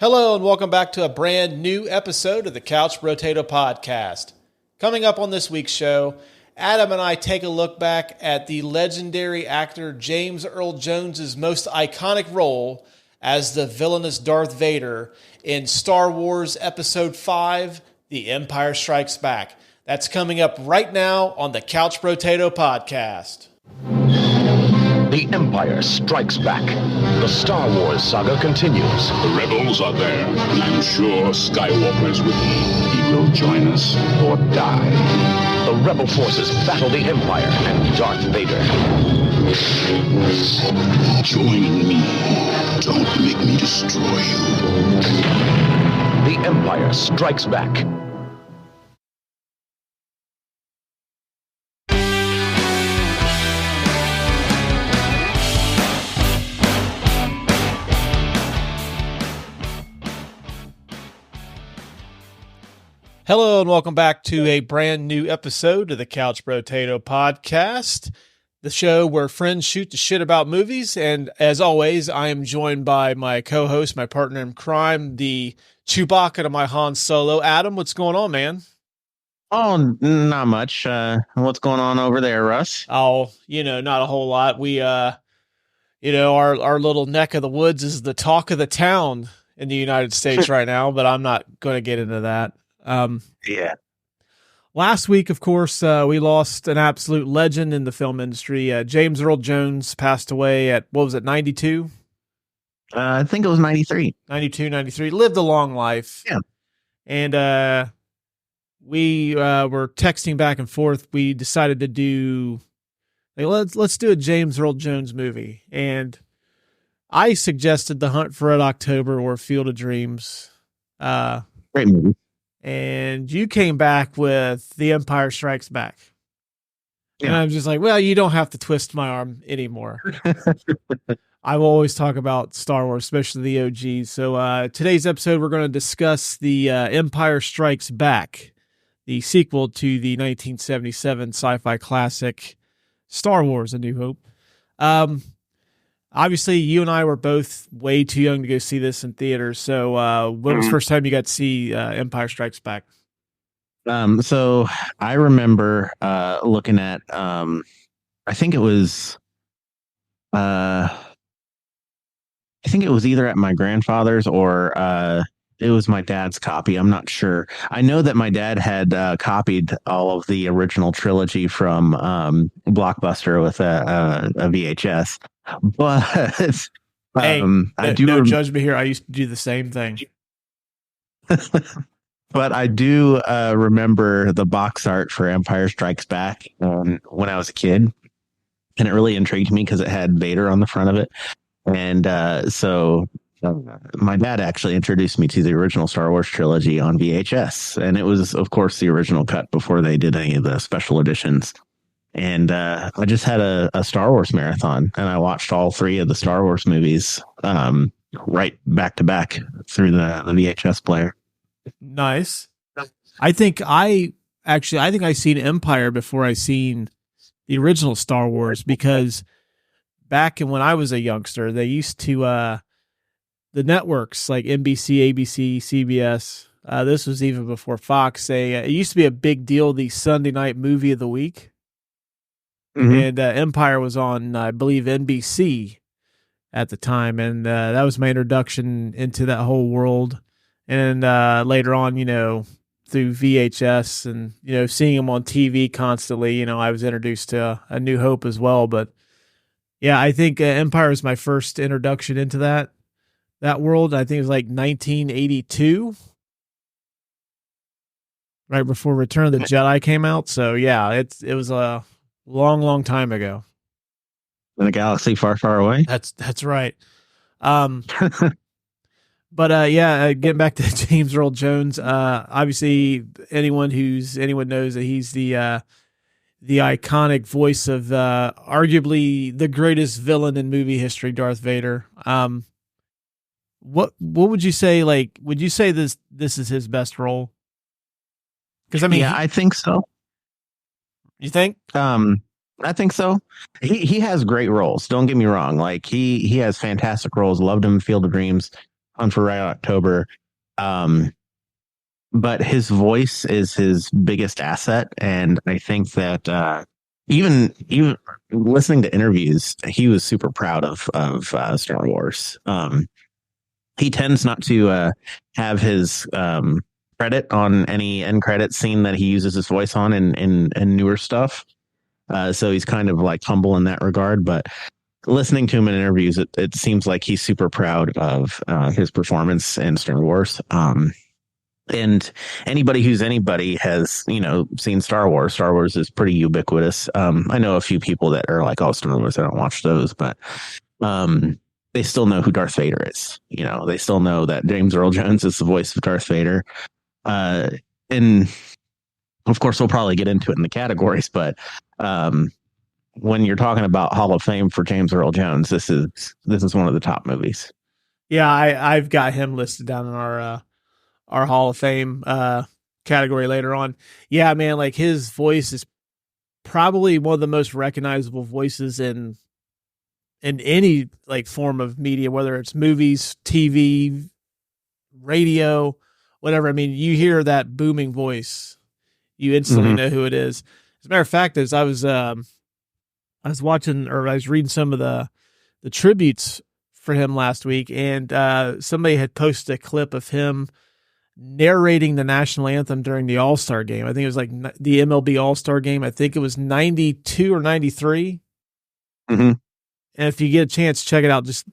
Hello and welcome back to a brand new episode of the Couch Brotato Podcast. Coming up on this week's show, Adam and I take a look back at the legendary actor James Earl Jones's most iconic role as the villainous Darth Vader in Star Wars Episode 5, The Empire Strikes Back. That's coming up right now on the Couch Brotato Podcast. The Empire Strikes Back. The Star Wars saga continues. The rebels are there, and I'm sure Skywalker is with them. He will join us or die. The rebel forces battle the Empire and Darth Vader. Join me. Don't make me destroy you. The Empire Strikes Back. Hello and welcome back to a brand new episode of the Couch Brotato Podcast, the show where friends shoot the shit about movies. And as always, I am joined by my co-host, my partner in crime, the Chewbacca to my Han Solo. Adam, what's going on, man? Oh, not much. What's going on over there, Russ? Oh, not a whole lot. We, our little neck of the woods is the talk of the town in the United States right now, but I'm not going to get into that. Yeah. Last week, of course, we lost an absolute legend in the film industry. James Earl Jones passed away at, 92? I think it was 93. 92, 93. Lived a long life. Yeah. And we were texting back and forth. We decided to do, let's do a James Earl Jones movie. And I suggested The Hunt for Red October or Field of Dreams. Great movie. And you came back with The Empire Strikes Back. Yeah. And I'm just like, well, you don't have to twist my arm anymore. I will always talk about Star Wars, especially the OGs. So today's episode, we're going to discuss The Empire Strikes Back, the sequel to the 1977 sci-fi classic Star Wars: A New Hope. Obviously, you and I were both way too young to go see this in theaters. So when was the first time you got to see Empire Strikes Back? So I remember looking at, I think it was either at my grandfather's or it was my dad's copy. I'm not sure. I know that my dad had copied all of the original trilogy from Blockbuster with a VHS. But Hey, don't judge me here. I used to do the same thing. But I do remember the box art for Empire Strikes Back when I was a kid, and it really intrigued me because it had Vader on the front of it. And so my dad actually introduced me to the original Star Wars trilogy on VHS, and it was, of course, the original cut before they did any of the special editions. And I just had a Star Wars marathon, and I watched all three of the Star Wars movies right back to back through the VHS player. Nice. I think I seen Empire before I seen the original Star Wars, because back when I was a youngster, they used to the networks like NBC, ABC, CBS. This was even before Fox. It used to be a big deal, the Sunday night movie of the week. Mm-hmm. And Empire was on, I believe, NBC at the time. And that was my introduction into that whole world. And later on, through VHS and, seeing them on TV constantly, I was introduced to A New Hope as well. But yeah, I think Empire was my first introduction into that world. I think it was like 1982, right before Return of the Jedi came out. So yeah, it was a long time ago. In a galaxy far, far away. That's right. But getting back to James Earl Jones, obviously anyone knows that he's the iconic voice of arguably the greatest villain in movie history, Darth Vader. What would you say? Like, would you say this is his best role? Because I think so. You think? I think so. He has great roles. Don't get me wrong. Like he has fantastic roles. Loved him in Field of Dreams. on for Red October. But his voice is his biggest asset, and I think that even listening to interviews, he was super proud of Star Wars. He tends not to have his credit on any end credit scene that he uses his voice on in newer stuff. So he's kind of like humble in that regard, but listening to him in interviews, it seems like he's super proud of his performance in Star Wars. And anybody who's anybody has, seen Star Wars. Star Wars is pretty ubiquitous. I know a few people that are like, oh, Star Wars, I don't watch those, but they still know who Darth Vader is. They still know that James Earl Jones is the voice of Darth Vader. And of course, we'll probably get into it in the categories, but when you're talking about Hall of Fame for James Earl Jones, this is one of the top movies. Yeah, I've got him listed down in our Hall of Fame category later on. Yeah, man, like his voice is probably one of the most recognizable voices in any like form of media, whether it's movies, TV, radio, whatever. I mean, you hear that booming voice, you instantly know who it is. As a matter of fact, as I was watching, or I was reading some of the tributes for him last week, and somebody had posted a clip of him narrating the national anthem during the All-Star game. I think it was like the MLB All-Star game. I think it was 92 or 93. Mm-hmm. And if you get a chance, check it out. Just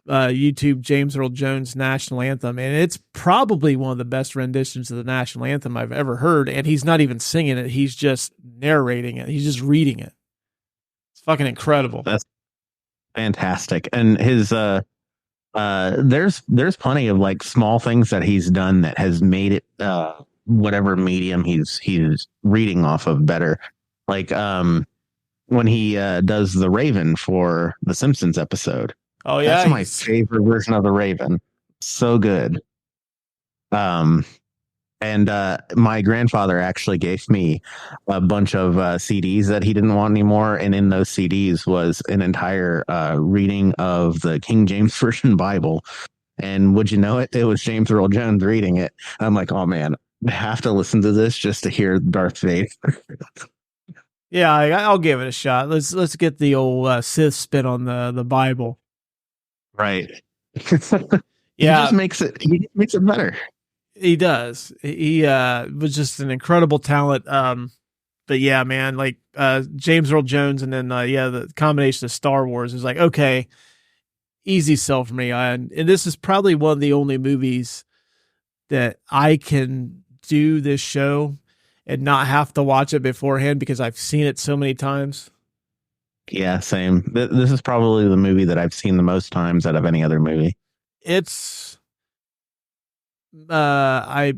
YouTube James Earl Jones national anthem. And it's probably one of the best renditions of the national anthem I've ever heard. And he's not even singing it. He's just narrating it. He's just reading it. It's fucking incredible. That's fantastic. And his, there's plenty of like small things that he's done that has made it whatever medium he's reading off of better. Like when he does the Raven for the Simpsons episode. Oh yeah, that's my favorite version of the Raven. So good. And my grandfather actually gave me a bunch of CDs that he didn't want anymore. And in those CDs was an entire reading of the King James Version Bible. And would you know it? It was James Earl Jones reading it. I'm like, oh, man, I have to listen to this just to hear Darth Vader. Yeah, I'll give it a shot. Let's get the old Sith spin on the Bible. Right. Yeah. He makes it better. He does. He was just an incredible talent. But yeah, man, like James Earl Jones, and then the combination of Star Wars is like, okay, easy sell for me. And this is probably one of the only movies that I can do this show and not have to watch it beforehand because I've seen it so many times. Yeah, same. This is probably the movie that I've seen the most times out of any other movie. It's I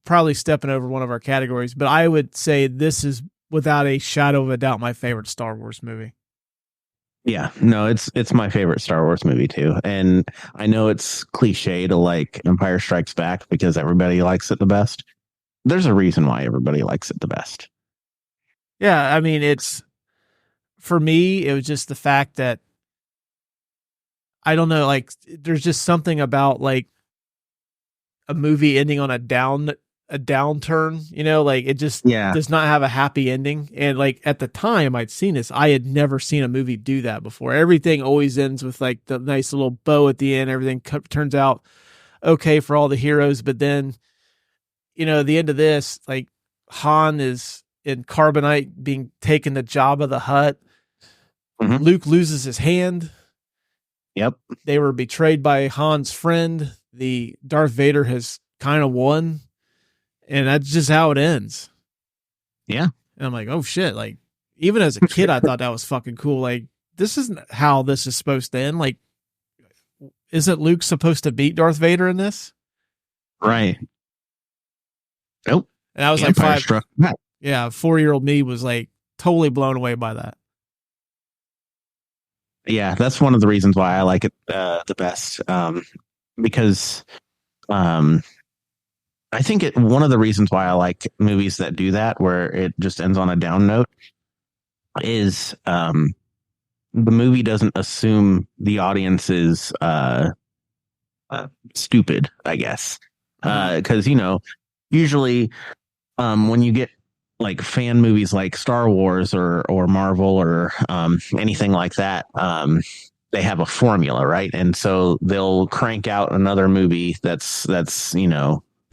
probably stepping over one of our categories, but I would say this is without a shadow of a doubt my favorite Star Wars movie. Yeah, no, it's my favorite Star Wars movie too. And I know it's cliche to like Empire Strikes Back because everybody likes it the best. There's a reason why everybody likes it the best. Yeah, I mean, for me, it was just the fact that I don't know, like there's just something about like a movie ending on a downturn, like it just does not have a happy ending. And like at the time I'd seen this, I had never seen a movie do that before. Everything always ends with like the nice little bow at the end. Everything turns out okay for all the heroes. But then, at the end of this, like Han is in carbonite being taken to Jabba the Hutt. Mm-hmm. Luke loses his hand. Yep. They were betrayed by Han's friend. The Darth Vader has kind of won, and that's just how it ends. Yeah. And I'm like, oh shit. Like even as a kid, I thought that was fucking cool. Like this isn't how this is supposed to end. Like, isn't Luke supposed to beat Darth Vader in this? Right. Nope. And I was like 4-year-old me was like totally blown away by that. Yeah, that's one of the reasons why I like it the best. Because I think one of the reasons why I like movies that do that, where it just ends on a down note, is the movie doesn't assume the audience's stupid, I guess. Because, usually when you get like fan movies like Star Wars or Marvel or anything like that, they have a formula, right? And so they'll crank out another movie that's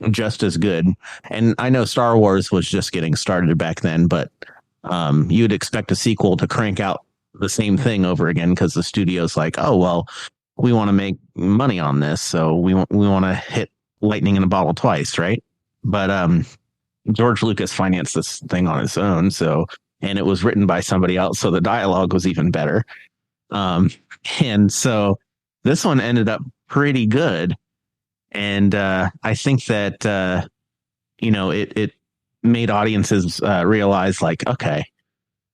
just as good. And I know Star Wars was just getting started back then, but you'd expect a sequel to crank out the same thing over again because the studio's like, oh, well, we want to make money on this, so we want to hit lightning in a bottle twice, right? But George Lucas financed this thing on his own, and it was written by somebody else, so the dialogue was even better. And so this one ended up pretty good. And I think that, it made audiences realize like, okay,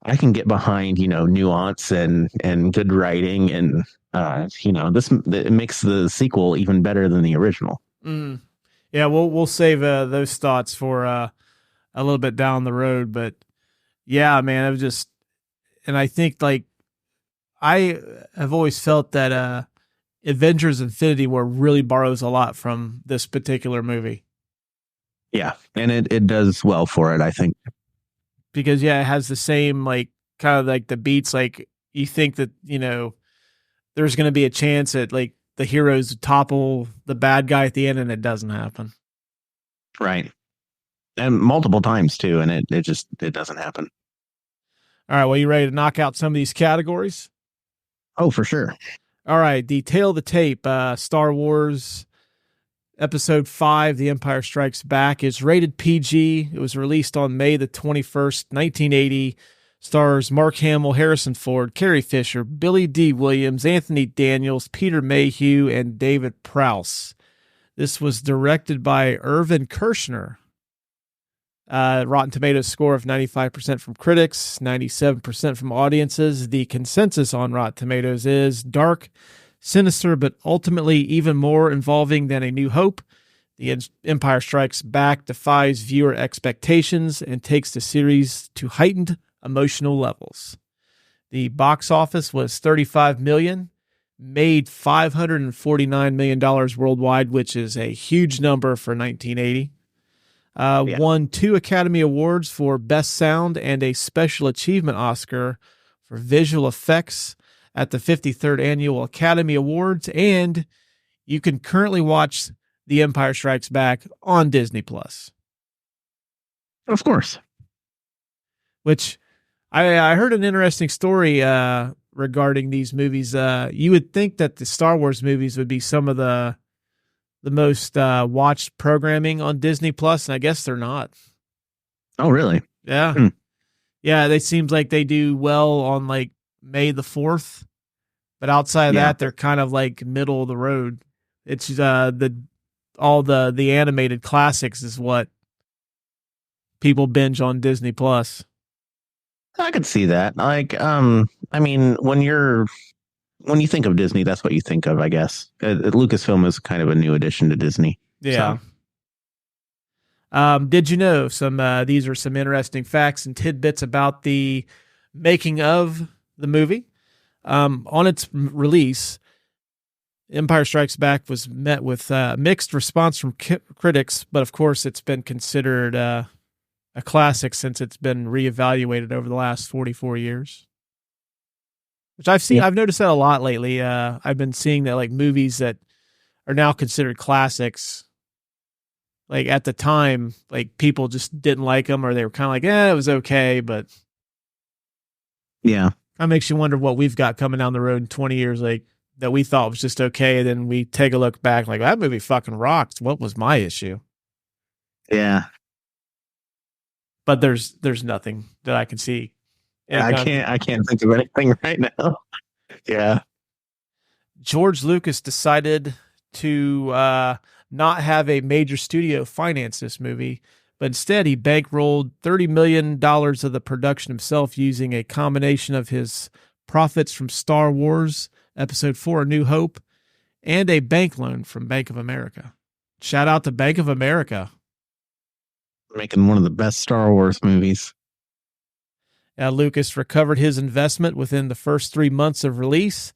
I can get behind, nuance and good writing. And, it makes the sequel even better than the original. Mm. Yeah, we'll save those thoughts for a little bit down the road. But yeah, man, it was just, and I think like, I have always felt that Avengers Infinity War really borrows a lot from this particular movie. Yeah, and it does well for it, I think. Because, it has the same, like, kind of like the beats, like, you think that, there's going to be a chance that, like, the heroes topple the bad guy at the end, and it doesn't happen. Right. And multiple times, too, and it doesn't happen. All right, well, you ready to knock out some of these categories? Oh, for sure. All right, Detail the Tape, Star Wars Episode 5, The Empire Strikes Back, is rated PG. It was released on May the 21st, 1980. Stars Mark Hamill, Harrison Ford, Carrie Fisher, Billy D. Williams, Anthony Daniels, Peter Mayhew, and David Prowse. This was directed by Irvin Kershner. Rotten Tomatoes score of 95% from critics, 97% from audiences. The consensus on Rotten Tomatoes is dark, sinister, but ultimately even more involving than A New Hope. The Empire Strikes Back defies viewer expectations and takes the series to heightened emotional levels. The box office was $35 million, made $549 million worldwide, which is a huge number for 1980. Won 2 Academy Awards for Best Sound and a Special Achievement Oscar for Visual Effects at the 53rd Annual Academy Awards, and you can currently watch The Empire Strikes Back on Disney+. Of course. Which I heard an interesting story regarding these movies. You would think that the Star Wars movies would be some of the most watched programming on Disney Plus, and I guess they're not. Oh, really? Yeah. Yeah, they seems like they do well on like May the 4th, but outside of that, they're kind of like middle of the road. It's all the animated classics is what people binge on Disney Plus. I could see that. Like, I mean, when you think of Disney, that's what you think of, I guess. Lucasfilm is kind of a new addition to Disney. Yeah. So. Did you know these are some interesting facts and tidbits about the making of the movie? On its release, Empire Strikes Back was met with mixed response from critics, but of course it's been considered a classic since it's been reevaluated over the last 44 years. Which I've seen, I've noticed that a lot lately. I've been seeing that like movies that are now considered classics, like at the time, like people just didn't like them, or they were kind of like, it was okay, but yeah, that makes you wonder what we've got coming down the road in 20 years, like that we thought was just okay, and then we take a look back, like that movie fucking rocked. What was my issue? Yeah, but there's nothing that I can see. I can't think of anything right now. Yeah. George Lucas decided to not have a major studio finance this movie, but instead he bankrolled $30 million of the production himself using a combination of his profits from Star Wars Episode 4, A New Hope, and a bank loan from Bank of America. Shout out to Bank of America. Making one of the best Star Wars movies. Lucas recovered his investment within the first 3 months of release,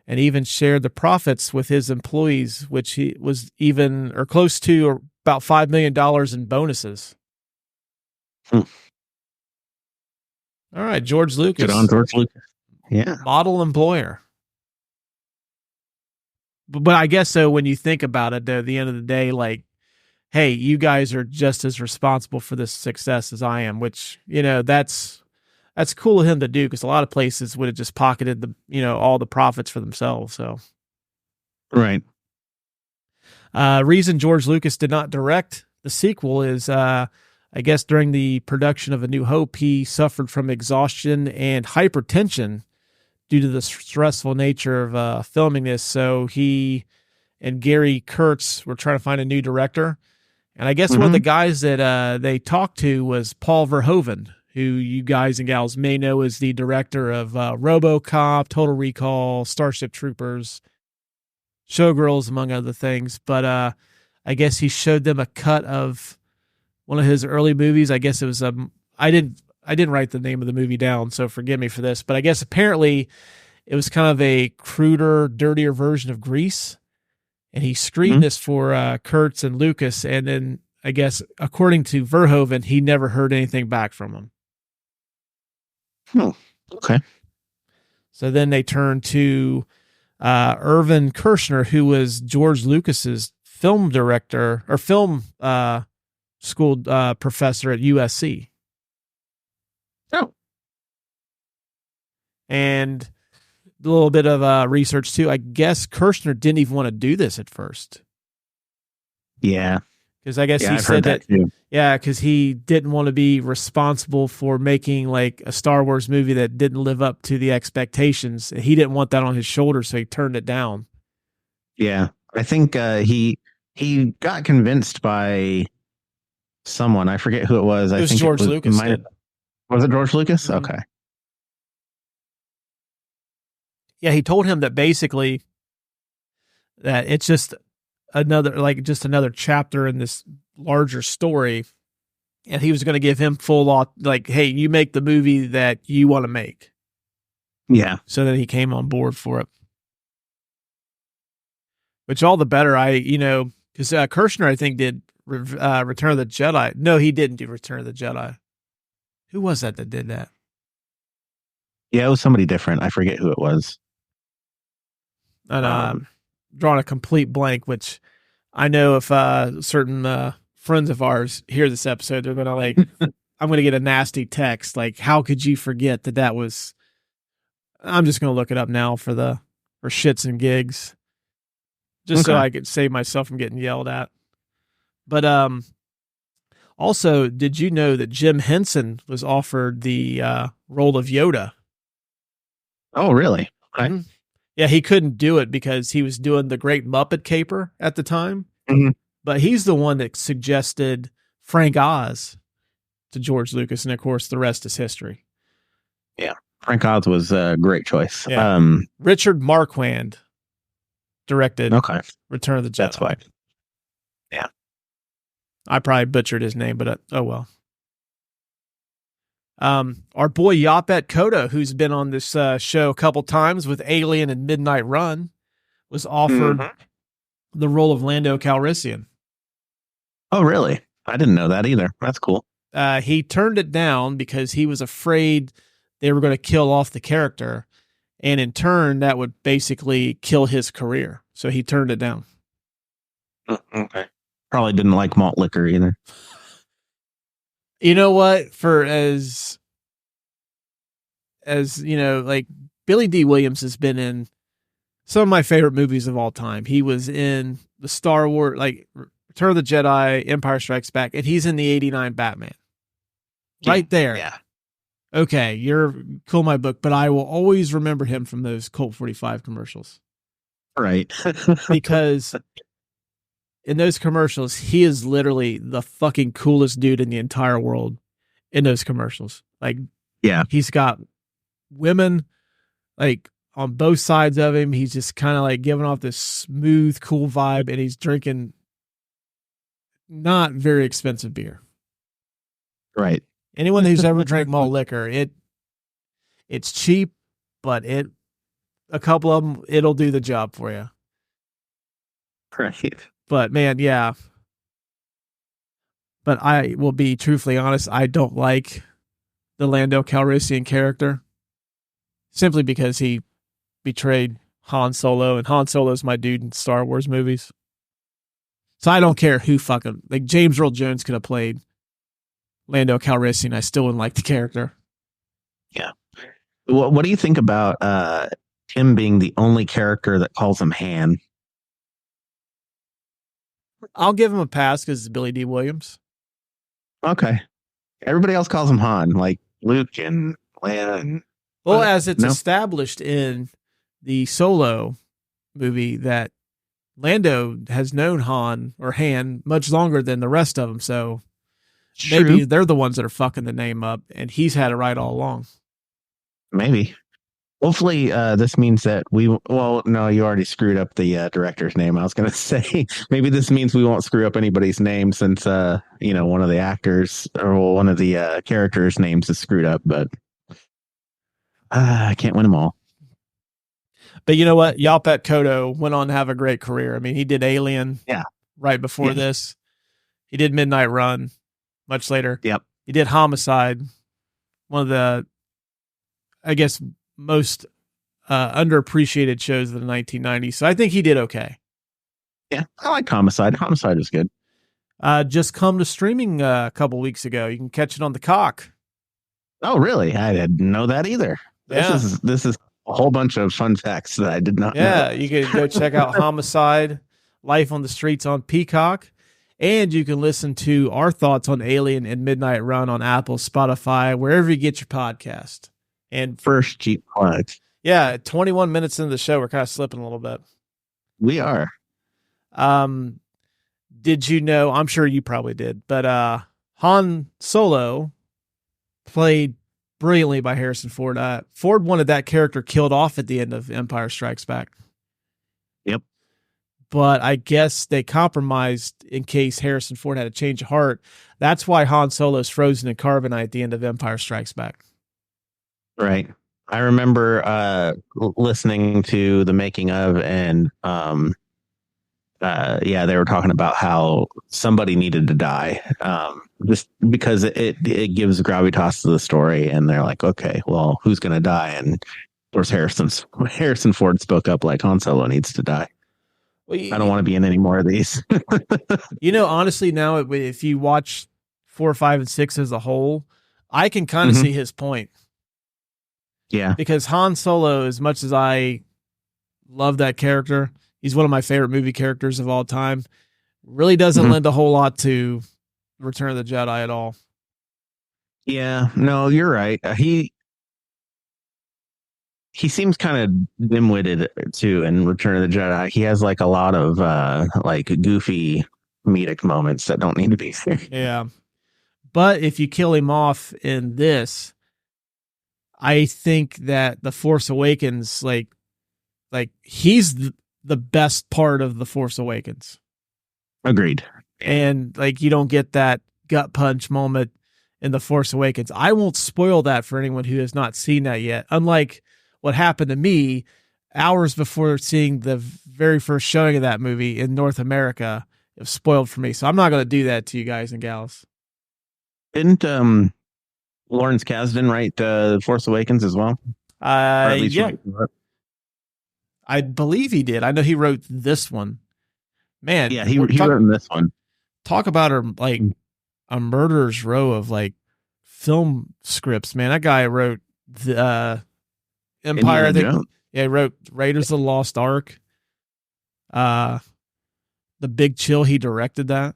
and even shared the profits with his employees, which he was even or close to or about $5 million in bonuses. Hmm. All right, George Lucas. Good on George Lucas. Yeah. Model employer. But I guess so when you think about it, though, at the end of the day, like, hey, you guys are just as responsible for this success as I am, which, that's cool of him to do, because a lot of places would have just pocketed all the profits for themselves. So, right. Reason George Lucas did not direct the sequel is, I guess during the production of A New Hope, he suffered from exhaustion and hypertension due to the stressful nature of filming this. So he and Gary Kurtz were trying to find a new director. And I guess one of the guys that they talked to was Paul Verhoeven, who you guys and gals may know as the director of RoboCop, Total Recall, Starship Troopers, Showgirls, among other things. But I guess he showed them a cut of one of his early movies. I guess it was I didn't write the name of the movie down, so forgive me for this. But I guess apparently it was kind of a cruder, dirtier version of Grease. And he screened this for Kurtz and Lucas. And then I guess, according to Verhoeven, he never heard anything back from him. Oh, okay. So then they turned to Irvin Kershner, who was George Lucas's film director or film school professor at USC. Oh. And a little bit of research too. I guess Kershner didn't even want to do this at first. Yeah. Because I guess he said that too. Yeah, because he didn't want to be responsible for making like a Star Wars movie that didn't live up to the expectations. He didn't want that on his shoulders, so he turned it down. Yeah. I think he got convinced by someone. I forget who it was. It was George Lucas. Was it George Lucas? Mm-hmm. Okay. Yeah, he told him that basically that it's just another chapter in this larger story, and he was going to give him full hey, you make the movie that you want to make. Yeah. So then he came on board for it, which all the better. Because Kershner I think did Return of the Jedi. No, he didn't do Return of the Jedi. Who was that did that? Yeah, it was somebody different. I forget who it was. And drawing a complete blank, which I know if certain friends of ours hear this episode, they're going to I'm going to get a nasty text. Like, how could you forget that was, I'm just going to look it up now for shits and gigs, just so I could save myself from getting yelled at. But also, did you know that Jim Henson was offered the role of Yoda? Oh, really? Okay. Mm-hmm. Yeah, he couldn't do it because he was doing the Great Muppet Caper at the time. Mm-hmm. But he's the one that suggested Frank Oz to George Lucas, and of course, the rest is history. Yeah, Frank Oz was a great choice. Yeah. Richard Marquand directed Return of the Jedi. That's why. Yeah. I probably butchered his name, but oh well. Our boy Yaphet Kotto, who's been on this show a couple times with Alien and Midnight Run, was offered the role of Lando Calrissian. Oh, really? I didn't know that either. That's cool. He turned it down because he was afraid they were going to kill off the character, and in turn, that would basically kill his career. So he turned it down. Okay. Probably didn't like malt liquor either. You know what? For as like Billy D. Williams has been in some of my favorite movies of all time. He was in the Star Wars, like Return of the Jedi, Empire Strikes Back, and he's in the '89 Batman. Right there. Yeah. Okay, you're cool, my book, but I will always remember him from those Colt 45 commercials. Right. Because in those commercials, he is literally the fucking coolest dude in the entire world in those commercials. Like, yeah, he's got women like on both sides of him. He's just kind of like giving off this smooth, cool vibe, and he's drinking not very expensive beer. Right. Anyone who's ever drank malt liquor, it's cheap, but it a couple of them, it'll do the job for you. Right. But man, yeah. But I will be truthfully honest, I don't like the Lando Calrissian character simply because he betrayed Han Solo, and Han Solo's my dude in Star Wars movies. So I don't care who fucking, like James Earl Jones could have played Lando Calrissian. I still wouldn't like the character. Yeah. What do you think about him being the only character that calls him Han? I'll give him a pass because it's Billy D. Williams. Okay. Everybody else calls him Han, like Luke and Leia. Well, as it's established in the Solo movie that Lando has known Han or Han much longer than the rest of them. So maybe they're the ones that are fucking the name up and he's had it right all along. Maybe. Hopefully, this means that well, no, you already screwed up the director's name. I was going to say, maybe this means we won't screw up anybody's name since, one of the actors or one of the characters' names is screwed up, but I can't win them all. But you know what? Yaphet Kotto went on to have a great career. I mean, he did Alien right before this. He did Midnight Run much later. Yep. He did Homicide, one of the, I guess, most underappreciated shows of the 1990s. So I think he did okay. Yeah, I like Homicide. Homicide is good. Just come to streaming a couple weeks ago. You can catch it on the Cock. Oh, really? I didn't know that either. Yeah. This is a whole bunch of fun facts that I did not know. Yeah, you can go check out Homicide, Life on the Streets on Peacock, and you can listen to our thoughts on Alien and Midnight Run on Apple, Spotify, wherever you get your podcast. And first cheap plugs. Yeah, 21 minutes into the show, we're kind of slipping a little bit. We are. Did you know, I'm sure you probably did, but Han Solo played brilliantly by Harrison Ford. Ford wanted that character killed off at the end of Empire Strikes Back. Yep. But I guess they compromised in case Harrison Ford had a change of heart. That's why Han Solo is frozen in carbonite at the end of Empire Strikes Back. Right. I remember listening to the making of, and they were talking about how somebody needed to die, just because it gives gravitas to the story, and they're like, okay, well, who's going to die? And of course, Harrison Ford spoke up like, Han Solo needs to die. Well, I don't want to be in any more of these. Honestly, now if you watch 4, 5, and 6 as a whole, I can kind of see his point. Yeah. Because Han Solo, as much as I love that character, he's one of my favorite movie characters of all time, really doesn't lend a whole lot to Return of the Jedi at all. Yeah, no, you're right. He seems kind of dim-witted too in Return of the Jedi. He has like a lot of goofy comedic moments that don't need to be there. Yeah. But if you kill him off in this, I think that The Force Awakens, like he's the best part of The Force Awakens. Agreed. And you don't get that gut punch moment in The Force Awakens. I won't spoil that for anyone who has not seen that yet. Unlike what happened to me hours before seeing the very first showing of that movie in North America, it was spoiled for me. So I'm not going to do that to you guys and gals. Didn't Lawrence Kasdan write Force Awakens as well? Yeah. I believe he did. I know he wrote this one. Man. Yeah, he wrote this one. Talk about a murderer's row of film scripts, man. That guy wrote the Empire. He wrote Raiders of the Lost Ark. The Big Chill, he directed that.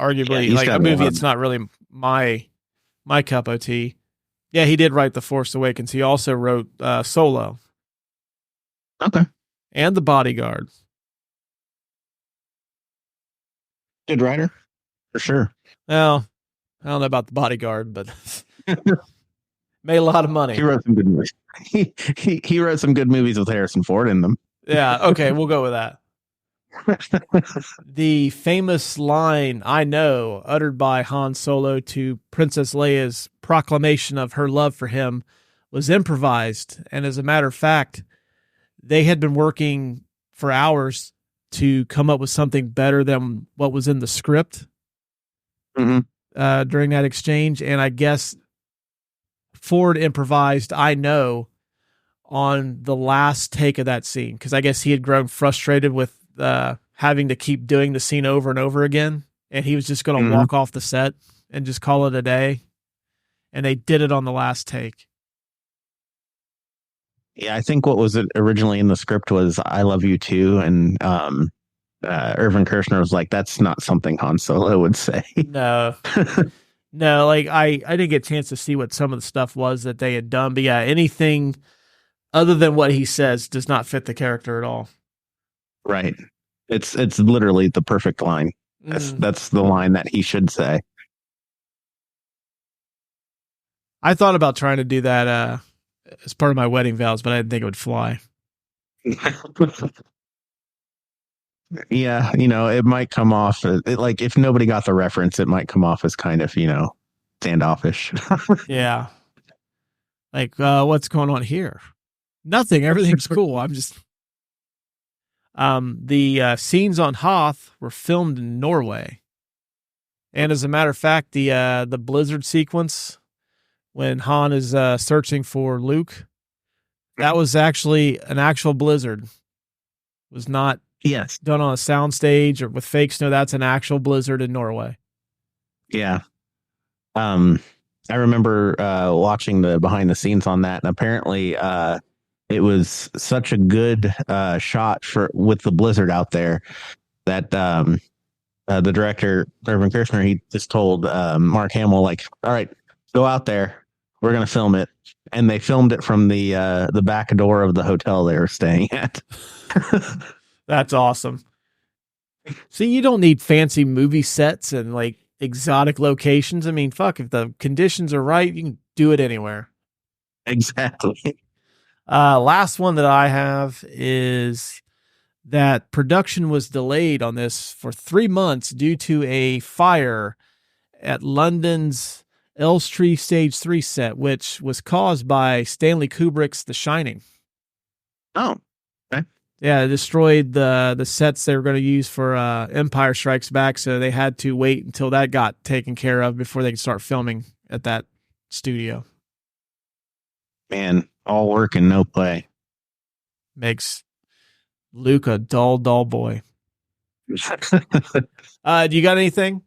Arguably, a movie it's not really my cup of tea. Yeah, he did write The Force Awakens. He also wrote Solo. Okay. And The Bodyguard. Good writer. For sure. Well, I don't know about The Bodyguard, but made a lot of money. He wrote some good movies. He wrote some good movies with Harrison Ford in them. Yeah, okay, we'll go with that. The famous line, I know, uttered by Han Solo to Princess Leia's proclamation of her love for him was improvised. And as a matter of fact, they had been working for hours to come up with something better than what was in the script during that exchange. And I guess Ford improvised, I know, on the last take of that scene, because I guess he had grown frustrated with having to keep doing the scene over and over again, and he was just going to walk off the set and just call it a day. And they did it on the last take. Yeah, I think what was originally in the script was "I love you too," and Irvin Kershner was like, "That's not something Han Solo would say." No, no, like I didn't get a chance to see what some of the stuff was that they had done, but yeah, anything other than what he says does not fit the character at all. Right. It's literally the perfect line. That's the line that he should say. I thought about trying to do that as part of my wedding vows, but I didn't think it would fly. Yeah, it might come off like, if nobody got the reference, it might come off as kind of, standoffish. Yeah. Like, what's going on here? Nothing. Everything's cool. I'm just... the scenes on Hoth were filmed in Norway. And as a matter of fact, the blizzard sequence when Han is searching for Luke, that was actually an actual blizzard. It was not done on a soundstage or with fake snow. That's an actual blizzard in Norway. Yeah. I remember watching the behind the scenes on that, and apparently it was such a good shot with the blizzard out there that the director, Irvin Kershner, he just told Mark Hamill, like, "All right, go out there. We're going to film it." And they filmed it from the back door of the hotel they were staying at. That's awesome. See, you don't need fancy movie sets and like exotic locations. I mean, fuck, if the conditions are right, you can do it anywhere. Exactly. Last one that I have is that production was delayed on this for 3 months due to a fire at London's Elstree Stage 3 set, which was caused by Stanley Kubrick's The Shining. Oh, okay. Yeah, it destroyed the sets they were going to use for Empire Strikes Back, so they had to wait until that got taken care of before they could start filming at that studio. Man, all work and no play. Makes Luke a dull boy. Do you got anything?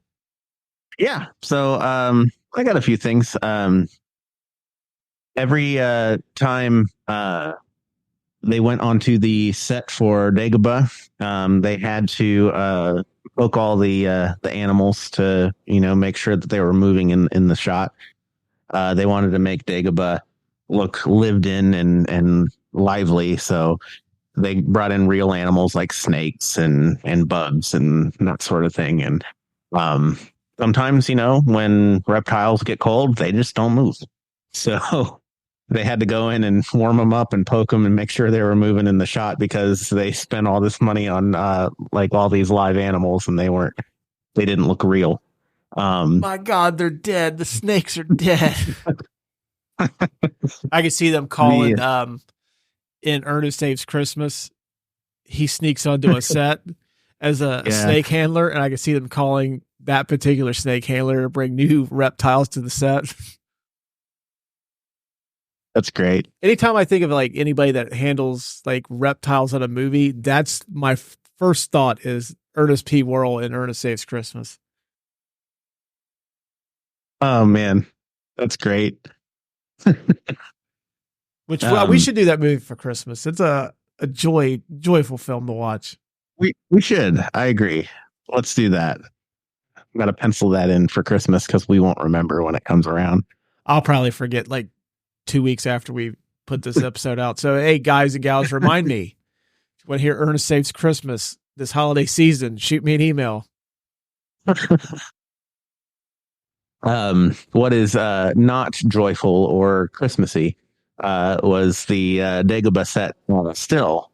Yeah. So I got a few things. Every time they went onto the set for Dagobah, they had to poke all the animals to make sure that they were moving in the shot. They wanted to make Dagobah look lived in and lively, so they brought in real animals like snakes and bugs and that sort of thing. And sometimes, when reptiles get cold, they just don't move. So they had to go in and warm them up and poke them and make sure they were moving in the shot, because they spent all this money on like all these live animals, and they didn't look real. My God, they're dead. The snakes are dead. I can see them calling in Ernest Saves Christmas. He sneaks onto a set as a snake handler, and I can see them calling that particular snake handler to bring new reptiles to the set. That's great. Anytime I think of like anybody that handles like reptiles in a movie, that's my first thought is Ernest P. Worrell in Ernest Saves Christmas. Oh man, that's great. Which we should do that movie for Christmas. It's a joyful film to watch. We should. I agree. Let's do that. I'm gonna pencil that in for Christmas, because we won't remember when it comes around. I'll probably forget like 2 weeks after we put this episode out. So, hey, guys and gals, remind me. If you want to hear Ernest Saves Christmas this holiday season, shoot me an email. What is not joyful or Christmassy was the Dagobah set still.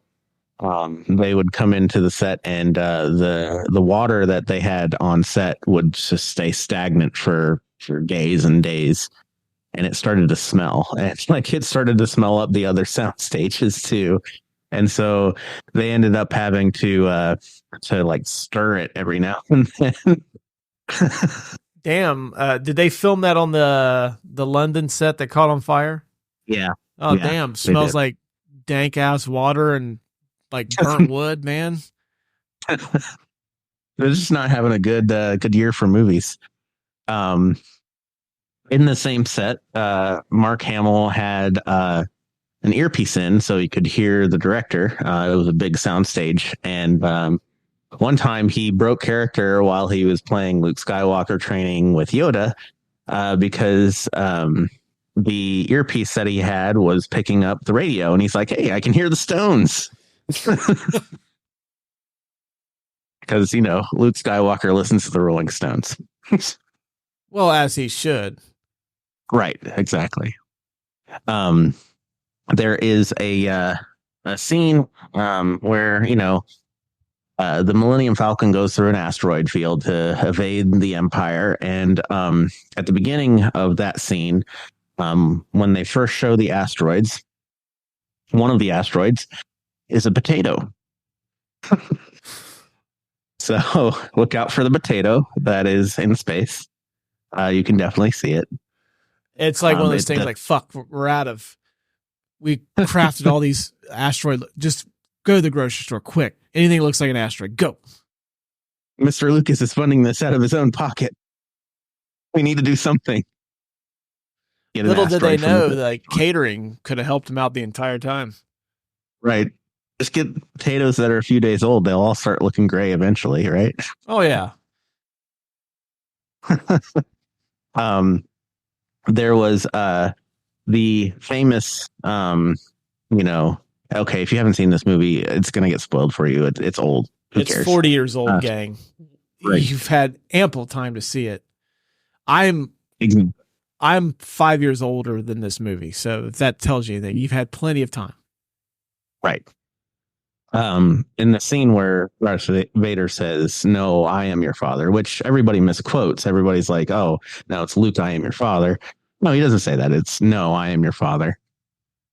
They would come into the set, and the water that they had on set would just stay stagnant for days and days. and it started to smell, and like it started to smell up the other sound stages too. And so they ended up having to like stir it every now and then. Damn. Did they film that on the London set that caught on fire? Yeah. Oh, Yeah, damn. Smells like dank ass water and like burnt wood, man. They're just not having a good year for movies. In the same set, Mark Hamill had an earpiece in so he could hear the director. It was a big sound stage, and one time he broke character while he was playing Luke Skywalker training with Yoda, because the earpiece that he had was picking up the radio, and he's like, "Hey, I can hear the Stones." Because, Luke Skywalker listens to the Rolling Stones. Well, as he should. Right, exactly. There is a scene where, the Millennium Falcon goes through an asteroid field to evade the Empire. And at the beginning of that scene, when they first show the asteroids, one of the asteroids is a potato. So look out for the potato that is in space. You can definitely see it. It's like one of those things like, fuck, we crafted all these asteroid. Just go to the grocery store quick. Anything that looks like an asteroid, go. Mr. Lucas is funding this out of his own pocket. We need to do something. Little did they know, like catering could have helped him out the entire time. Right. Just get potatoes that are a few days old. They'll all start looking gray eventually, right? Oh, yeah. There was the famous, okay, if you haven't seen this movie, it's going to get spoiled for you. It's old. Who cares? 40 years old, gang. Right. You've had ample time to see it. I'm 5 years older than this movie, so if that tells you anything, you've had plenty of time. Right. In the scene where Darth Vader says, "No, I am your father," which everybody misquotes. Everybody's like, "Oh, no, it's Luke, I am your father." No, he doesn't say that. It's, "No, I am your father."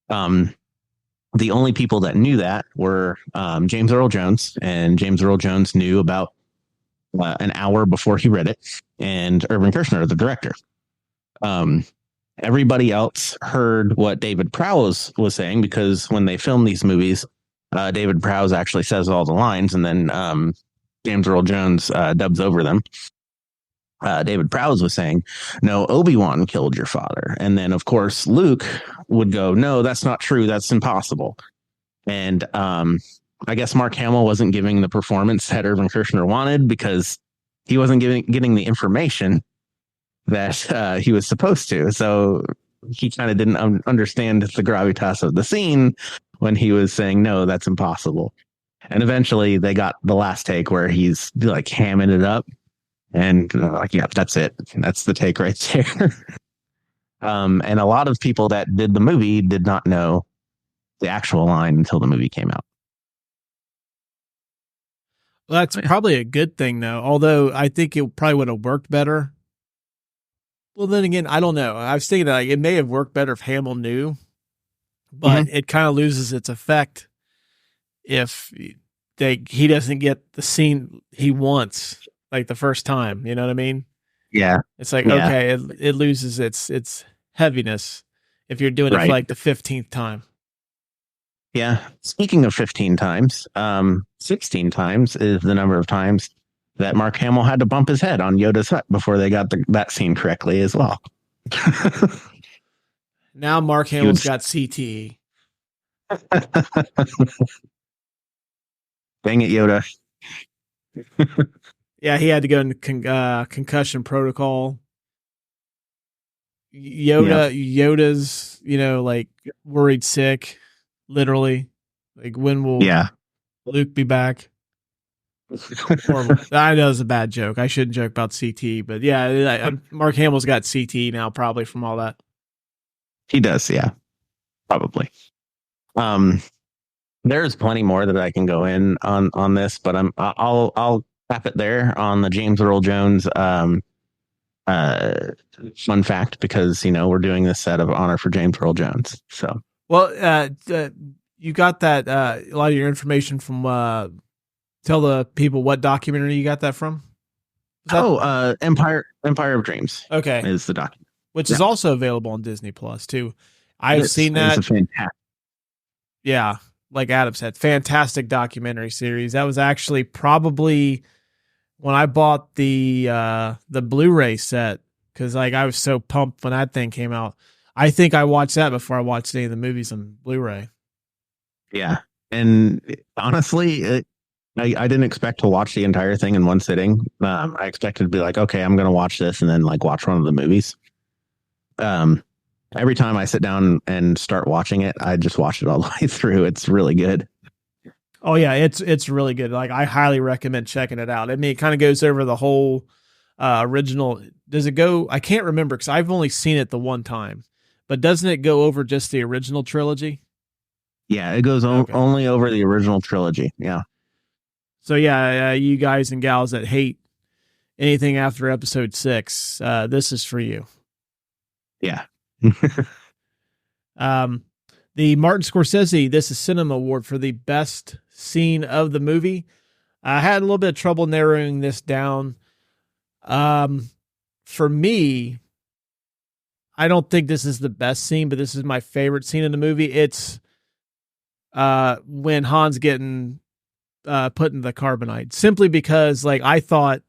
The only people that knew that were James Earl Jones, and James Earl Jones knew about an hour before he read it, and Irvin Kershner, the director. Everybody else heard what David Prowse was saying, because when they film these movies, David Prowse actually says all the lines, and then James Earl Jones dubs over them. David Prowse was saying, "No, Obi-Wan killed your father." And then, of course, Luke would go, "No, that's not true. That's impossible." And I guess Mark Hamill wasn't giving the performance that Irvin Kershner wanted, because he wasn't getting the information that he was supposed to. So he kind of didn't understand the gravitas of the scene when he was saying, "No, that's impossible." And eventually they got the last take where he's like hamming it up, and like, yeah, that's it. That's the take right there. And a lot of people that did the movie did not know the actual line until the movie came out. Well, that's probably a good thing, though. Although I think it probably would have worked better. Well, then again, I don't know. I was thinking that it may have worked better if Hamill knew, but it kind of loses its effect if he doesn't get the scene he wants like the first time. You know what I mean? Yeah. It's like, okay, it loses its heaviness if you're doing it for like the 15th time. Yeah. Speaking of 15 times, 16 times is the number of times that Mark Hamill had to bump his head on Yoda's hut before they got that scene correctly as well. Now Mark Hamill's got CTE. Dang it, Yoda. Yeah, he had to go into concussion protocol. Yoda's, like worried sick, literally. Like, when will Luke be back? I know it's a bad joke. I shouldn't joke about CT, but yeah, Mark Hamill's got CT now, probably from all that. He does, yeah, probably. There's plenty more that I can go in on this, but I'll tap it there on the James Earl Jones fun fact because, we're doing this out of honor for James Earl Jones. So, well, you got that, a lot of your information from, tell the people what documentary you got that from. Empire of Dreams. Okay. Is the documentary. Which is also available on Disney Plus too. I've seen that. It's a fantastic. Yeah. Like Adam said, fantastic documentary series. That was actually probably when I bought the Blu-ray set, because like I was so pumped when that thing came out. I think I watched that before I watched any of the movies on Blu-ray. Yeah, and honestly, I didn't expect to watch the entire thing in one sitting. I expected to be like, okay, I'm going to watch this and then like watch one of the movies. Every time I sit down and start watching it, I just watch it all the way through. It's really good. Oh yeah, it's really good. Like I highly recommend checking it out. I mean, it kind of goes over the whole original. Does it go? I can't remember because I've only seen it the one time. But doesn't it go over just the original trilogy? Yeah, it goes only over the original trilogy. Yeah. So yeah, you guys and gals that hate anything after episode 6, this is for you. Yeah. The Martin Scorsese This Is Cinema Award for the best scene of the movie. I had a little bit of trouble narrowing this down. For me, I don't think this is the best scene, but this is my favorite scene in the movie. It's when Han's getting put in the carbonite, simply because like I thought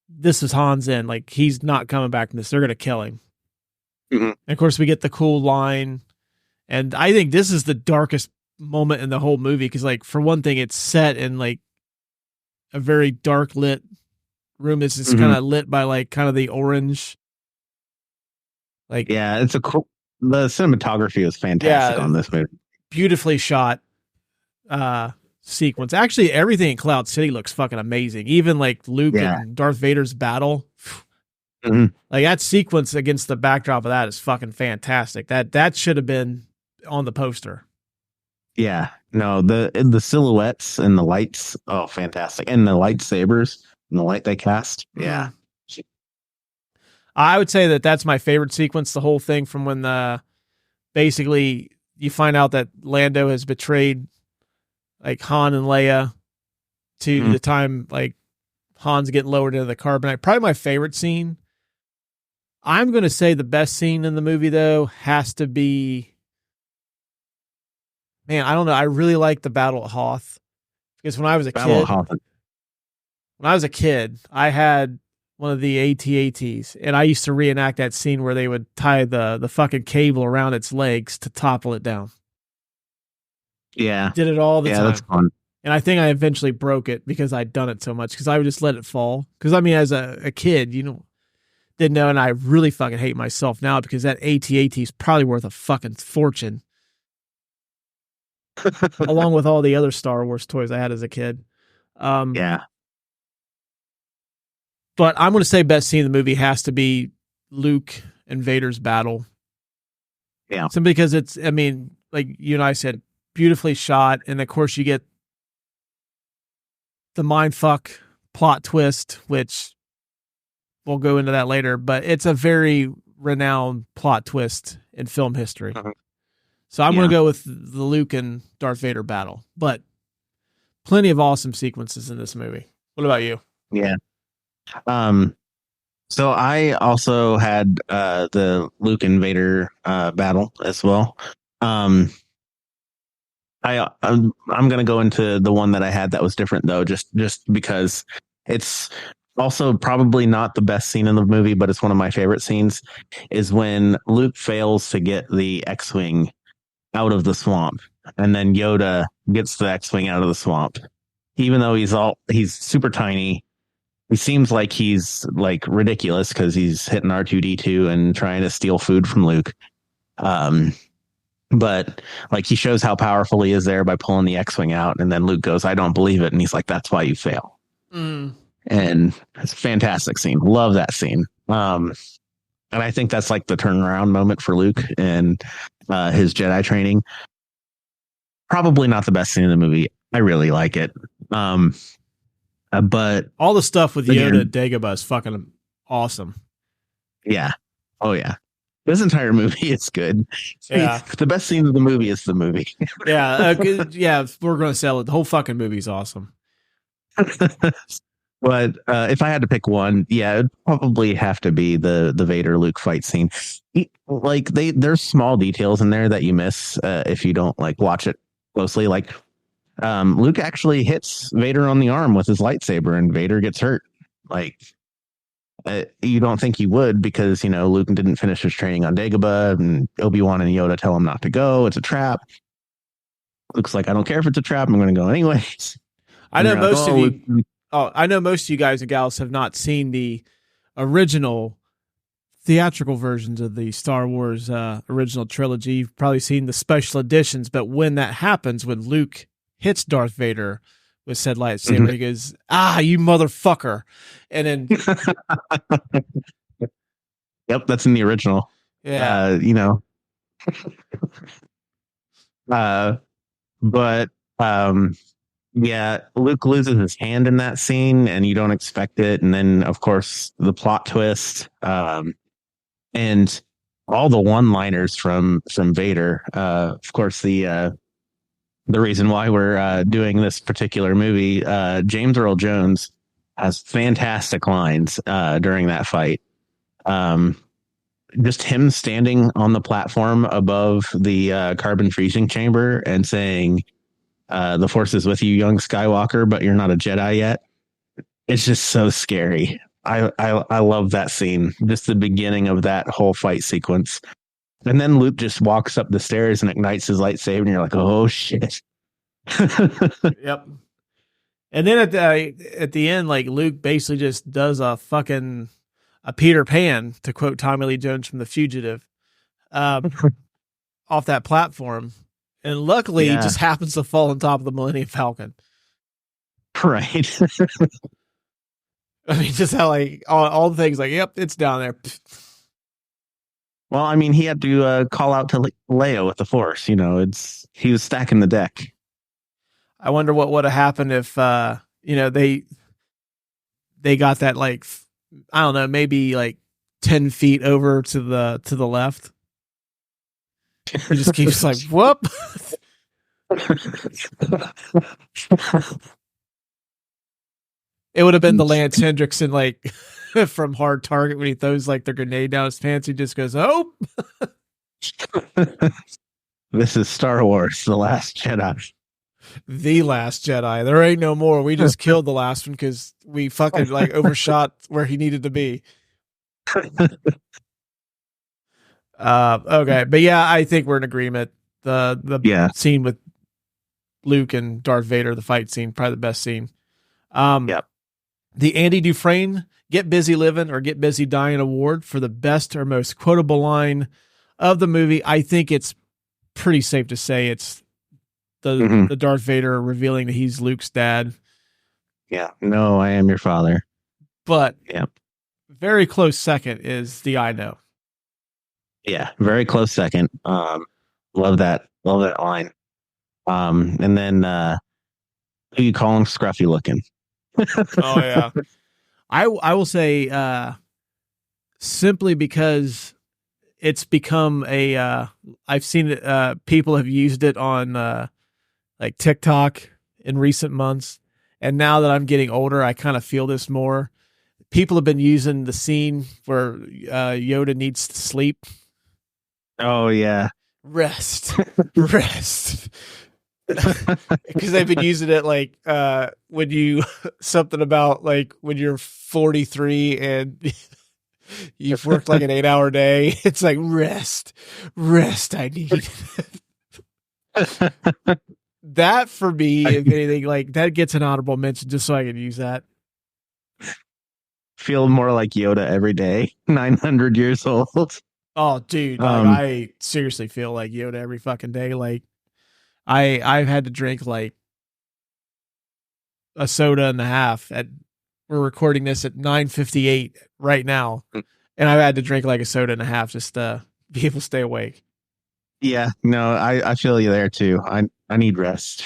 this is Han's end. Like he's not coming back from this. They're going to kill him. Mm-hmm. And of course we get the cool line. And I think this is the darkest moment in the whole movie. Cause like for one thing, it's set in like a very dark lit room. It's just kind of lit by like kind of the orange. Like, yeah, it's a cool, the cinematography is fantastic on this movie. Beautifully shot sequence. Actually, everything in Cloud City looks fucking amazing. Even like Luke and Darth Vader's battle. Like that sequence against the backdrop of that is fucking fantastic. That should have been on the poster. Yeah. No, the silhouettes and the lights, oh, fantastic. And the lightsabers and the light they cast. Yeah. I would say that that's my favorite sequence, the whole thing from when basically you find out that Lando has betrayed like Han and Leia to the time like Han's getting lowered into the carbonite. Probably my favorite scene. I'm going to say the best scene in the movie though has to be, man, I don't know. I really like the Battle at Hoth because when I was a kid, I had one of the AT-ATs, and I used to reenact that scene where they would tie the fucking cable around its legs to topple it down. Yeah. Did it all the time. That's fun. And I think I eventually broke it because I'd done it so much because I would just let it fall. Because I mean, as a kid, didn't know, and I really fucking hate myself now because that AT-AT is probably worth a fucking fortune. Along with all the other Star Wars toys I had as a kid. Yeah. But I'm going to say best scene in the movie has to be Luke and Vader's battle. Yeah. Simply because it's, I mean, like you and I said, beautifully shot. And of course you get the mindfuck plot twist, which we'll go into that later, but it's a very renowned plot twist in film history. So I'm going to go with the Luke and Darth Vader battle, but plenty of awesome sequences in this movie. What about you? Yeah. So I also had the Luke and Vader battle as well. I'm going to go into the one that I had that was different though, just because it's also probably not the best scene in the movie, but it's one of my favorite scenes, is when Luke fails to get the X-Wing out of the swamp, and then Yoda gets the X-Wing out of the swamp. Even though he's super tiny, he seems like he's like ridiculous because he's hitting R2-D2 and trying to steal food from Luke. But like he shows how powerful he is there by pulling the X-Wing out, and then Luke goes, "I don't believe it," and he's like, "That's why you fail." And it's a fantastic scene. Love that scene. And I think that's like the turnaround moment for Luke and his Jedi training. Probably not the best scene in the movie. I really like it. But all the stuff with Yoda and Dagobah is fucking awesome. Yeah. Oh yeah. This entire movie is good. Yeah. The best scene of the movie is the movie. Yeah. Yeah. We're going to sell it. The whole fucking movie's awesome. But if I had to pick one, yeah, it'd probably have to be the Vader Luke fight scene. There's small details in there that you miss if you don't like watch it closely. Like Luke actually hits Vader on the arm with his lightsaber, and Vader gets hurt. Like you don't think he would, because Luke didn't finish his training on Dagobah, and Obi-Wan and Yoda tell him not to go. It's a trap. Luke's like, I don't care if it's a trap. I'm going to go anyways. I know most of you. Oh, I know most of you guys and gals have not seen the original theatrical versions of the Star Wars original trilogy. You've probably seen the special editions, but when that happens, when Luke hits Darth Vader with said lightsaber, he goes, "Ah, you motherfucker!" And then, yep, that's in the original. Yeah, but yeah, Luke loses his hand in that scene, and you don't expect it. And then, of course, the plot twist, and all the one-liners from Vader. Of course, the reason why we're doing this particular movie, James Earl Jones has fantastic lines during that fight. Just him standing on the platform above the carbon freezing chamber and saying, "The Force is with you, young Skywalker, but you're not a Jedi yet." It's just so scary. I love that scene, just the beginning of that whole fight sequence. And then Luke just walks up the stairs and ignites his lightsaber, and you're like, oh shit. Yep. And then at the end, like, Luke basically just does a Peter Pan, to quote Tommy Lee Jones from The Fugitive, off that platform. And luckily, he just happens to fall on top of the Millennium Falcon. Right. I mean, just how, like, all the things, like, yep, it's down there. Well, I mean, he had to call out to Leia with the Force. He was stacking the deck. I wonder what would have happened if, they got that, like, I don't know, maybe like 10 feet over to the left. He just keeps like, whoop. It would have been the Lance Hendrickson, like, from Hard Target, when he throws like the grenade down his pants. He just goes, oh. This is Star Wars, The Last Jedi. The Last Jedi. There ain't no more. We just killed the last one because we fucking like overshot where he needed to be. Okay, but yeah, I think we're in agreement. The scene with Luke and Darth Vader, the fight scene, probably the best scene. Yep. The Andy Dufresne Get Busy Living or Get Busy Dying award for the best or most quotable line of the movie. I think it's pretty safe to say it's the Darth Vader revealing that he's Luke's dad. Yeah. No, I am your father. But very close second is the I know. Yeah, very close second. Love that line. And then who you call him scruffy looking? Oh yeah. I will say simply because it's become I've seen it, people have used it on like TikTok in recent months, and now that I'm getting older, I kind of feel this more. People have been using the scene where Yoda needs to sleep. Oh yeah, rest. Because they've been using it like when you something about like when you're 43 and you've worked like an 8-hour day. It's like rest. I need that. For me, if anything, like that gets an honorable mention just so I can use that. Feel more like Yoda every day. 900 years old. Oh, dude, like, I seriously feel like Yoda every fucking day. Like I've had to drink like a soda and a half we're recording this at 9:58 right now. And I've had to drink like a soda and a half just to be able to stay awake. Yeah, no, I feel you there too. I need rest.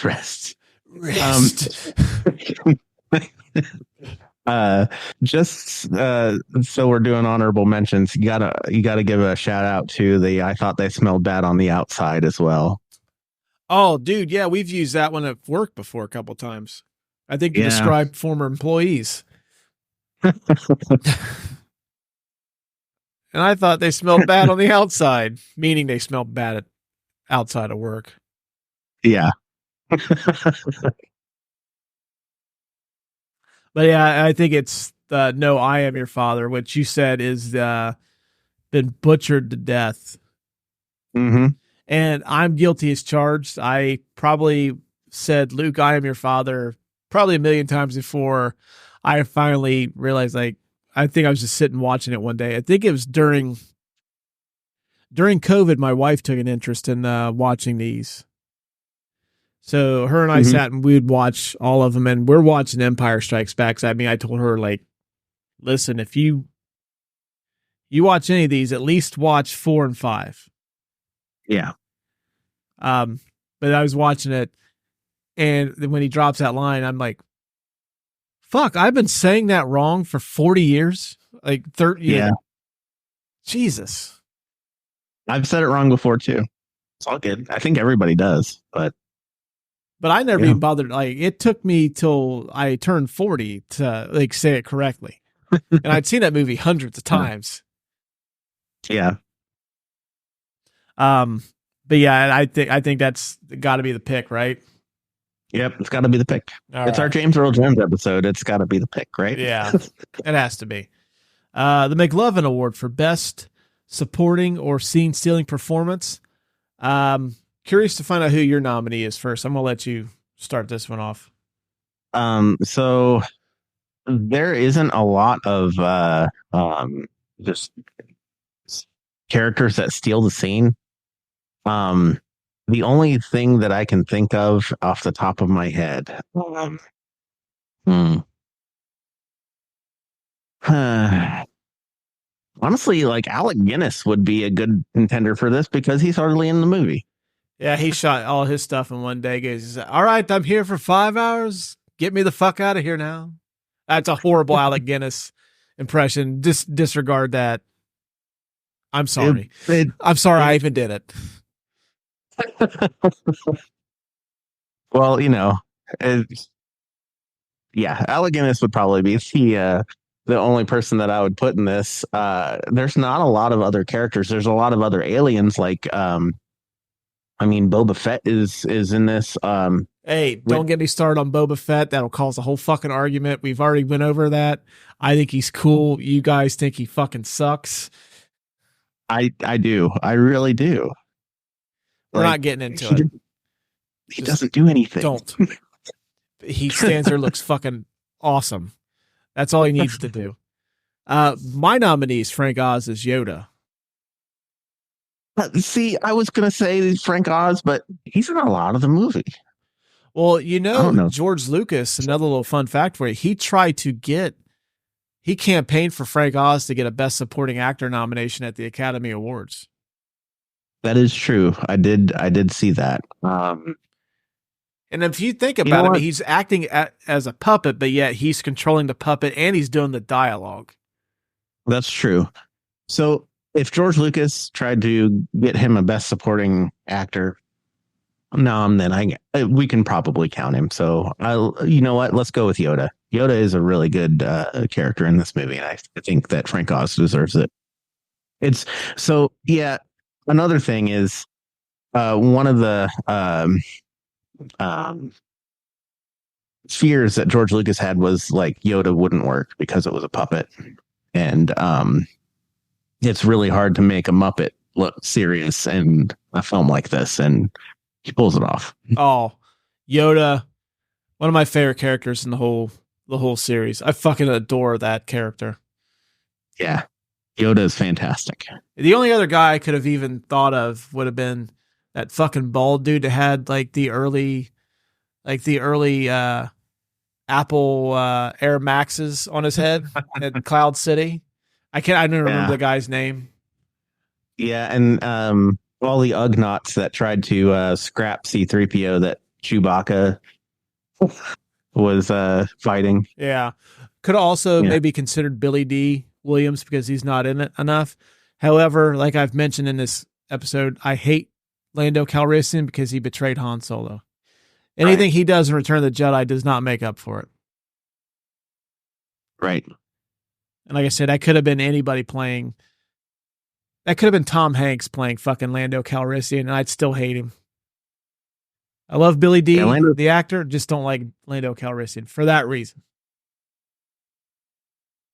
Just so we're doing honorable mentions, you gotta give a shout out to the I thought they smelled bad on the outside as well. Oh, dude, yeah, we've used that one at work before a couple times. I think to Yeah. describe former employees. And I thought they smelled bad on the outside, meaning they smelled bad outside of work. Yeah. But yeah, I think it's No, I Am Your Father, which you said is been butchered to death. Mm-hmm. And I'm guilty as charged. I probably said, Luke, I am your father probably a million times before I finally realized, like, I think I was just sitting watching it one day. I think it was during COVID, my wife took an interest in watching these. So her and I sat and we would watch all of them, and we're watching Empire Strikes Back. So, I mean, I told her, like, listen, if you watch any of these, at least watch 4 and 5. Yeah. But I was watching it, and then when he drops that line, I'm like, fuck, I've been saying that wrong for 40 years. Like 30. Yeah. Jesus. I've said it wrong before too. It's all good. I think everybody does, but I never even bothered. Like, it took me till I turned 40 to, like, say it correctly. And I'd seen that movie hundreds of times. Yeah. But yeah, I think that's got to be the pick, right? Yep, it's got to be the pick. It's our James Earl Jones episode. It's got to be the pick, right? Yeah, it has to be. The McLovin Award for Best Supporting or Scene-Stealing Performance. Curious to find out who your nominee is first. I'm going to let you start this one off. So there isn't a lot of just characters that steal the scene. The only thing that I can think of off the top of my head, honestly, like Alec Guinness would be a good contender for this because he's hardly in the movie. Yeah, he shot all his stuff in one day. He said, all right, I'm here for 5 hours. Get me the fuck out of here now. That's a horrible Alec Guinness impression. Disregard that. I'm sorry. I'm sorry I even did it. Well, yeah, Alec Guinness would probably be the only person that I would put in this. There's not a lot of other characters. There's a lot of other aliens, like Boba Fett is in this. Hey, don't get me started on Boba Fett. That'll cause a whole fucking argument. We've already went over that. I think he's cool. You guys think he fucking sucks. I do. I really do. We're not getting into it. He doesn't do anything. Don't. He stands there, looks fucking awesome. That's all he needs to do. My nominee is Frank Oz as Yoda. See, I was going to say Frank Oz, but he's in a lot of the movie. Well, George Lucas, another little fun fact for you, he campaigned for Frank Oz to get a Best Supporting Actor nomination at the Academy Awards. That is true. I did see that. And if you think about it, he's acting as a puppet, but yet he's controlling the puppet and he's doing the dialogue. That's true. So if George Lucas tried to get him a Best Supporting Actor nom, then we can probably count him. So you know what? Let's go with Yoda. Yoda is a really good character in this movie, and I think that Frank Oz deserves it. It's so yeah. Another thing is one of the fears that George Lucas had was like Yoda wouldn't work because it was a puppet, and it's really hard to make a Muppet look serious in a film like this, and he pulls it off. Oh, Yoda, one of my favorite characters in the whole series. I fucking adore that character. Yeah, Yoda is fantastic. The only other guy I could have even thought of would have been that fucking bald dude that had like the early Apple Air Maxes on his head at Cloud City. I don't remember the guy's name. Yeah, and all the Ugnaughts that tried to scrap C-3PO that Chewbacca was fighting. Yeah. Could also maybe considered Billy D. Williams because he's not in it enough. However, like I've mentioned in this episode, I hate Lando Calrissian because he betrayed Han Solo. Anything he does in Return of the Jedi does not make up for it. Right. And like I said, that could have been anybody playing. That could have been Tom Hanks playing fucking Lando Calrissian, and I'd still hate him. I love Billy D, the actor, just don't like Lando Calrissian for that reason.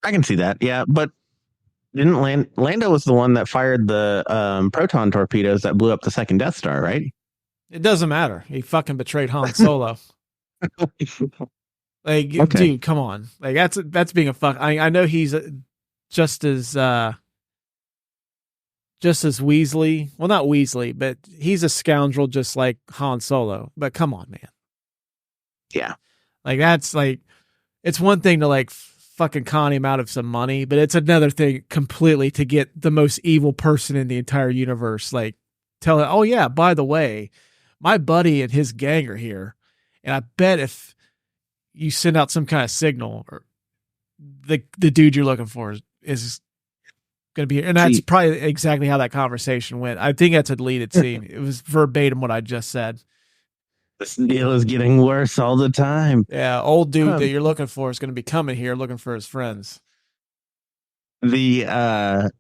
I can see that, yeah, but didn't Lando was the one that fired the proton torpedoes that blew up the second Death Star, right? It doesn't matter. He fucking betrayed Han Solo. Like, dude, come on. Like, that's being a fuck. I know he's just as Weasley. Well, not Weasley, but he's a scoundrel just like Han Solo. But come on, man. Yeah. Like, that's like, it's one thing to like fucking con him out of some money, but it's another thing completely to get the most evil person in the entire universe. Like, tell it, oh yeah, by the way, my buddy and his gang are here. And I bet if you send out some kind of signal, or the dude you're looking for is going to be here. And that's probably exactly how that conversation went. I think that's a deleted scene. It was verbatim what I just said. This deal is getting worse all the time. Yeah, old dude that you're looking for is going to be coming here looking for his friends. The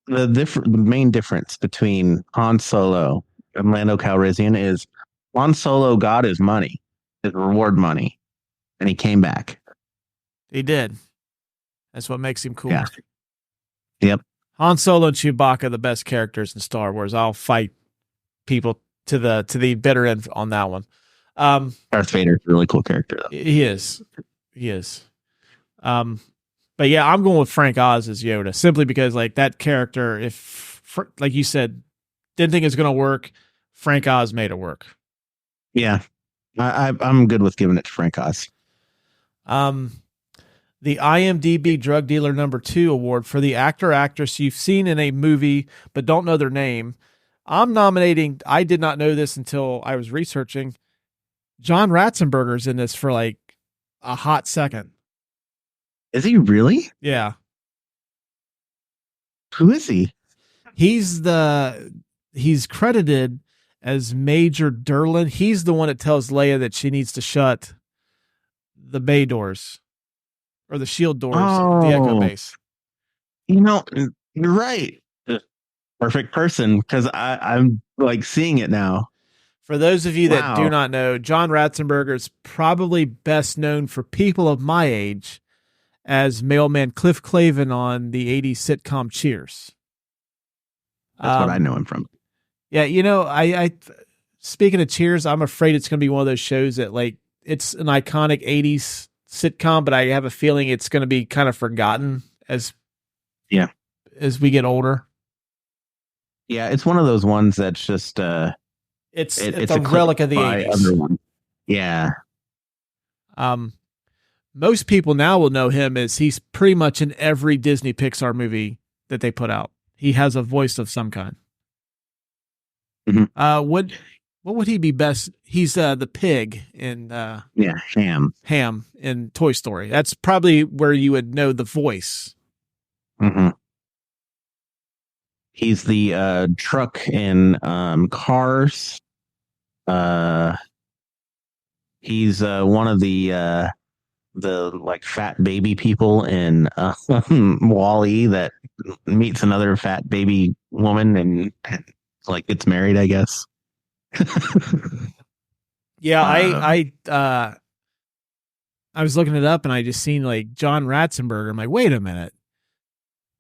main difference between Han Solo and Lando Calrissian is Han Solo got his money, his reward money, and he came back. He did. That's what makes him cool. Yeah. Yep. Han Solo and Chewbacca are the best characters in Star Wars. I'll fight people to the bitter end on that one. Darth Vader's a really cool character, though. He is. But yeah, I'm going with Frank Oz as Yoda simply because like that character, if like you said, didn't think it was going to work, Frank Oz made it work. Yeah, I'm good with giving it to Frank Oz. The IMDb Drug Dealer #2 award for the actor/actress you've seen in a movie but don't know their name. I'm nominating, I did not know this until I was researching, John Ratzenberger's in this for like a hot second. Is he really? Yeah. Who is he? He's credited as Major Derlin. He's the one that tells Leia that she needs to shut the bay doors or the shield doors, the Echo base. You know, you're right. Perfect person, because I'm like seeing it now. For those of you that do not know, John Ratzenberger is probably best known for people of my age as mailman Cliff Clavin on the 80s sitcom Cheers. That's what I know him from. Yeah, you know, I speaking of Cheers, I'm afraid it's going to be one of those shows that like it's an iconic 80s sitcom, but I have a feeling it's going to be kind of forgotten as we get older. Yeah, it's one of those ones that's just it's a relic of the 80s. Yeah. Most people now will know him as he's pretty much in every Disney Pixar movie that they put out. He has a voice of some kind. Mm-hmm. What would he be best? He's the pig in Ham. Ham in Toy Story. That's probably where you would know the voice. Mm-hmm. He's the truck in Cars. He's one of the like fat baby people in Wall-E that meets another fat baby woman and like gets married, I guess. Yeah, I was looking it up and I just seen like John Ratzenberger. I'm like, wait a minute,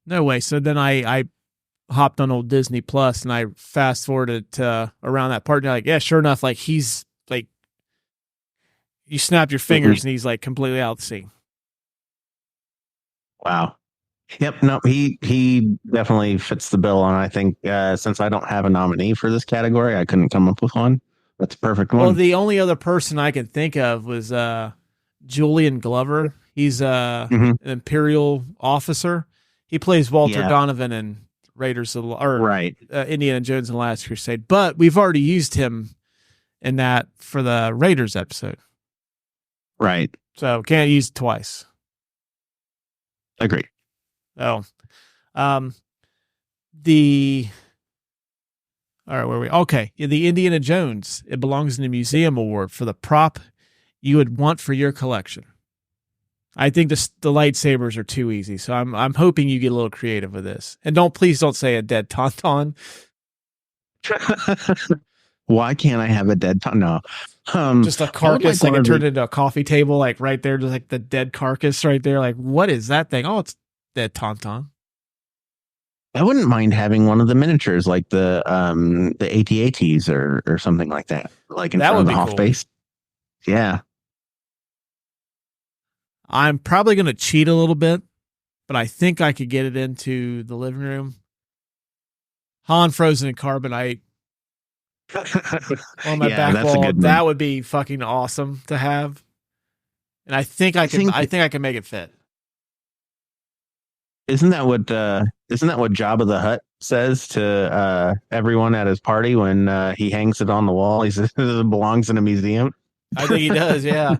no way. So then I hopped on old Disney Plus and I fast forwarded to around that part. And like, yeah, sure enough, like he's like, you snap your fingers and he's like completely out of the scene. Wow. Yep. No, he definitely fits the bill. And I think since I don't have a nominee for this category, I couldn't come up with one. That's a perfect one. Well, the only other person I can think of was Julian Glover. He's an Imperial officer. He plays Walter Donovan in Raiders of Indiana Jones and the Last Crusade. But we've already used him in that for the Raiders episode. Right. So can't use it twice. Agree. Oh, all right, where are we? Okay. The Indiana Jones. It belongs in the museum award for the prop you would want for your collection. I think the lightsabers are too easy, so I'm hoping you get a little creative with this. And please don't say a dead tauntaun. Why can't I have a dead tauntaun? No. Just a carcass, like it turned into a coffee table, like right there, just like the dead carcass right there. Like, what is that thing? Oh, it's dead tauntaun. I wouldn't mind having one of the miniatures, like the AT-ATs or something like that, like in That front of would the be Hoff cool. base. Yeah. I'm probably going to cheat a little bit, but I think I could get it into the living room. Han frozen in carbonite on my back wall. That would be fucking awesome to have. And I think I can make it fit. Isn't that what Jabba the Hutt says to everyone at his party when he hangs it on the wall? He says it belongs in a museum. I think he does, yeah.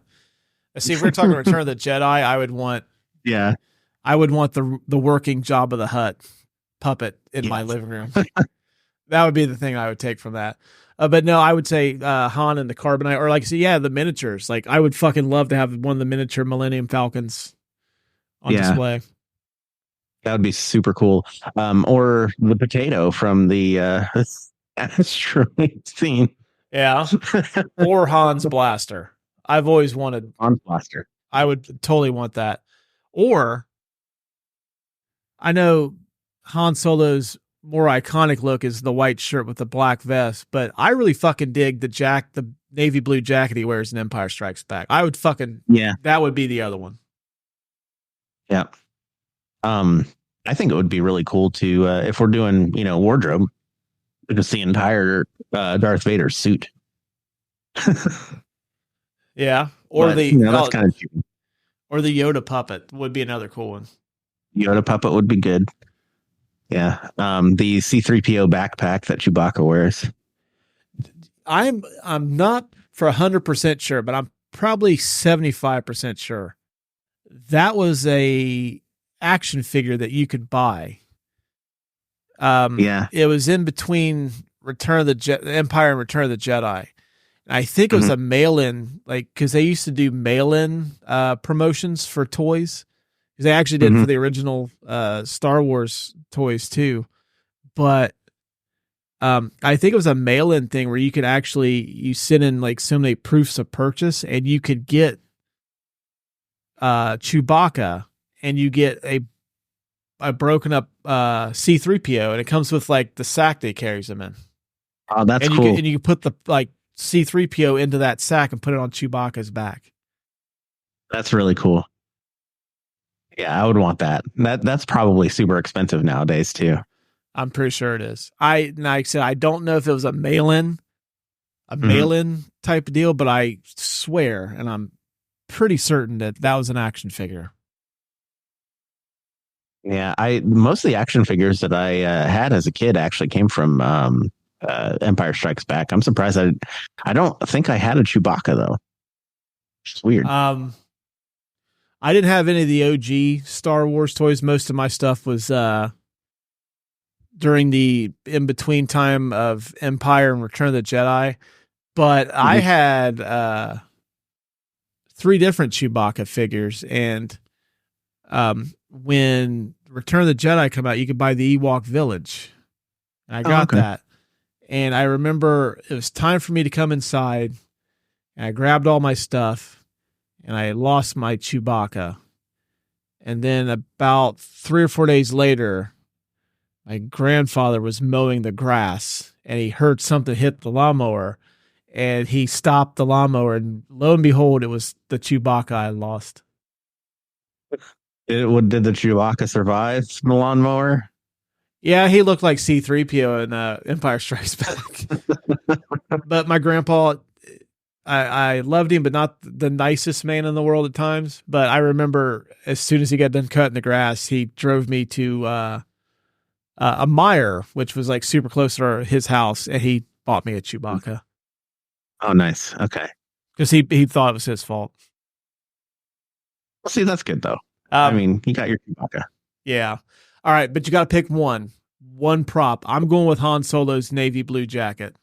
See, if we're talking Return of the Jedi, I would want the working Jabba the Hutt puppet in my living room. That would be the thing I would take from that. But no, I would say Han and the carbonite, or like, the miniatures. Like, I would fucking love to have one of the miniature Millennium Falcons on display. That would be super cool. Or the potato from the asteroid scene. Yeah. Or Han's blaster. I've always wanted Han's blaster. I would totally want that. Or I know Han Solo's more iconic look is the white shirt with the black vest, but I really fucking dig the navy blue jacket he wears in Empire Strikes Back. I would that would be the other one. Yeah. I think it would be really cool to if we're doing, wardrobe, just the entire Darth Vader suit. Yeah. Or that's kind of cheap. Or the Yoda puppet would be another cool one. Yoda puppet would be good. Yeah. The C-3PO backpack that Chewbacca wears. I'm not for 100% sure, but I'm probably 75% sure. That was a action figure that you could buy. It was in between Empire and Return of the Jedi. I think it was a mail-in, because they used to do mail-in promotions for toys. Because they actually did for the original Star Wars toys too. But I think it was a mail-in thing where you could you send in so many proofs of purchase, and you could get Chewbacca, and you get a broken up C-3PO, and it comes with the sack that he carries him in. Oh, that's cool. And you can put the C-3PO into that sack and put it on Chewbacca's back. That's really cool. Yeah, I would want that. That's probably super expensive nowadays too. I'm pretty sure it is. Like I said, I don't know if it was a mail-in type of deal, but I swear, and I'm pretty certain that was an action figure. Yeah, most of the action figures that I had as a kid actually came from Empire Strikes Back. I'm surprised I don't think I had a Chewbacca though. It's weird. I didn't have any of the OG Star Wars toys. Most of my stuff was during the in-between time of Empire and Return of the Jedi. But I had 3 different Chewbacca figures, and when Return of the Jedi come out, you could buy the Ewok Village. And I got that. And I remember it was time for me to come inside, and I grabbed all my stuff, and I lost my Chewbacca. And then about 3 or 4 days later, my grandfather was mowing the grass, and he heard something hit the lawnmower, and he stopped the lawnmower, and lo and behold, it was the Chewbacca I lost. Did the Chewbacca survive the lawnmower? Yeah, he looked like C-3PO in Empire Strikes Back. But my grandpa, I loved him, but not the nicest man in the world at times. But I remember as soon as he got done cutting the grass, he drove me to a Meijer, which was super close to his house, and he bought me a Chewbacca. Oh, nice. Okay. Because he thought it was his fault. Well, see, that's good though. You got your Chewbacca. Yeah. All right, but you got to pick one prop. I'm going with Han Solo's navy blue jacket.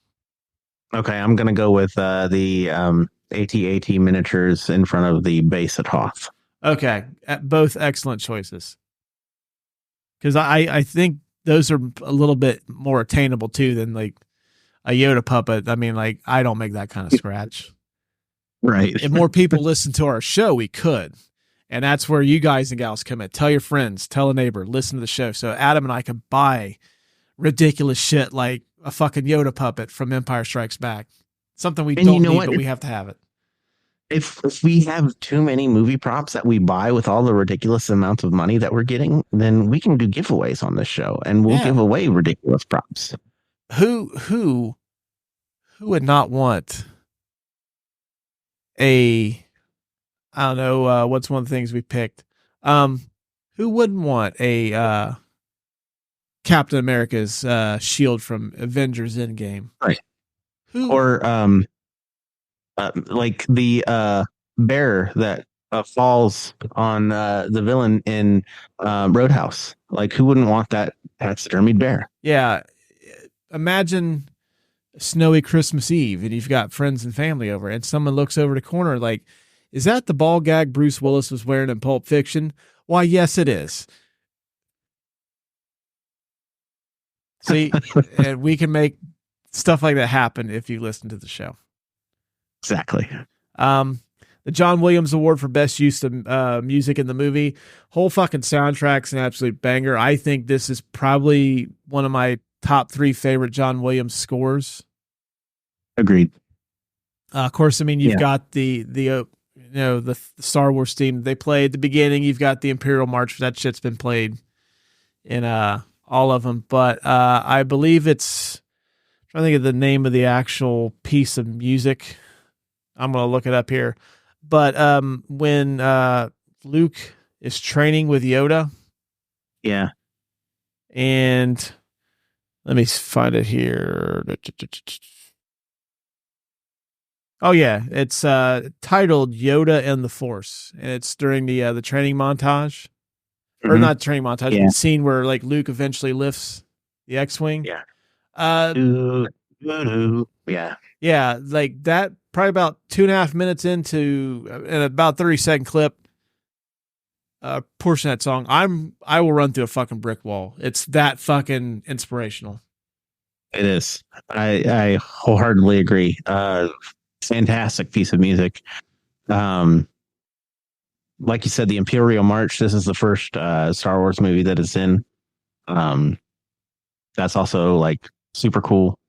Okay, I'm gonna go with the AT-AT miniatures in front of the base at Hoth. Okay, both excellent choices. Because I think those are a little bit more attainable too than like a Yoda puppet. I mean, like I don't make that kind of scratch. Right. If more people listen to our show, we could. And that's where you guys and gals come in. Tell your friends, tell a neighbor, listen to the show. So Adam and I could buy ridiculous shit like a fucking Yoda puppet from Empire Strikes Back. Something we don't need, but we have to have it. If we have too many movie props that we buy with all the ridiculous amounts of money that we're getting, then we can do giveaways on this show, and we'll give away ridiculous props. Who would not want I don't know, what's one of the things we picked? Who wouldn't want a Captain America's shield from Avengers Endgame? Right. Who? Or like the bear that falls on the villain in Roadhouse. Like, who wouldn't want that taxidermied bear? Yeah. Imagine snowy Christmas Eve and you've got friends and family over and someone looks over the corner like, is that the ball gag Bruce Willis was wearing in Pulp Fiction? Why, yes, it is. See, and we can make stuff like that happen if you listen to the show. Exactly. The John Williams Award for Best Use of Music in the Movie. Whole fucking soundtrack's an absolute banger. I think this is probably one of my top 3 favorite John Williams scores. Agreed. Of course, I mean, you've got the Star Wars theme they play at the beginning. You've got the Imperial March. That shit's been played in all of them. But I believe I'm trying to think of the name of the actual piece of music. I'm going to look it up here. But when Luke is training with Yoda. Yeah. And let me find it here. Oh yeah, it's titled Yoda and the Force, and it's during the training montage, or not training montage, the scene where like Luke eventually lifts the X-wing. Yeah. Yeah, like that. Probably about 2.5 minutes into an about 30-second clip, portion of that song. I will run through a fucking brick wall. It's that fucking inspirational. It is. I wholeheartedly agree. Fantastic piece of music. Like you said, the Imperial March. This is the first Star Wars movie that it's in. That's also like super cool.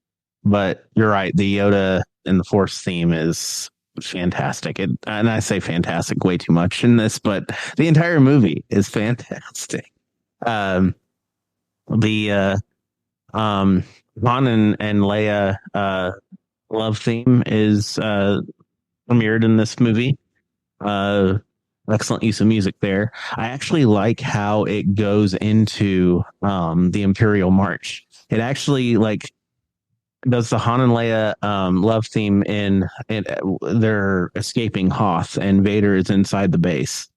But you're right. The Yoda and the Force theme is fantastic. And I say fantastic way too much in this, but the entire movie is fantastic. The Han and Leia love theme is premiered in this movie. Excellent use of music there. I actually like how it goes into the Imperial March. It actually like does the Han and Leia love theme in they're escaping Hoth and Vader is inside the base.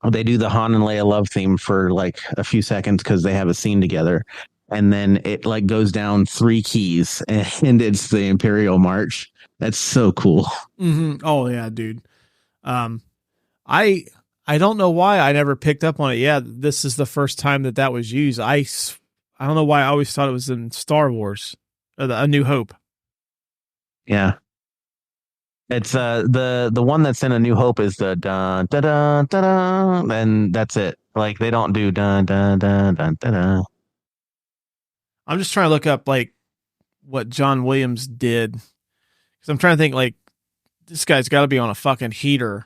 They do the Han and Leia love theme for like a few seconds because they have a scene together, and then it like goes down 3 keys and it's the Imperial March. That's so cool. Mm-hmm. Oh yeah, dude. I don't know why I never picked up on it. Yeah, this is the first time that was used. I don't know why I always thought it was in Star Wars. A New Hope. Yeah. It's the one that's in A New Hope is the dun dun dun dun, and that's it. Like they don't do dun dun dun dun dun. I'm just trying to look up like what John Williams did, because I'm trying to think like this guy's got to be on a fucking heater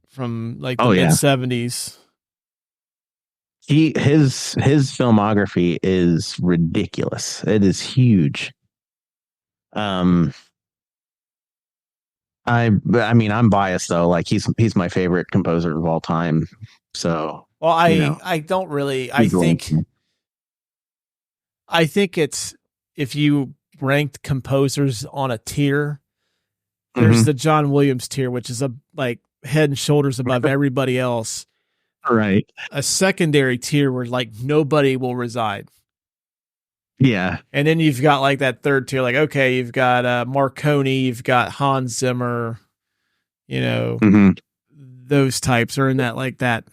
from like the mid 70s. His filmography is ridiculous. It is huge. I mean, I'm biased though. Like he's my favorite composer of all time. So, well, I don't really. I think it's, if you ranked composers on a tier, there's the John Williams tier, which is like head and shoulders above everybody else. Right. A secondary tier where like nobody will reside. Yeah. And then you've got like that third tier, like, okay, you've got Marconi, you've got Hans Zimmer, those types are in that, like that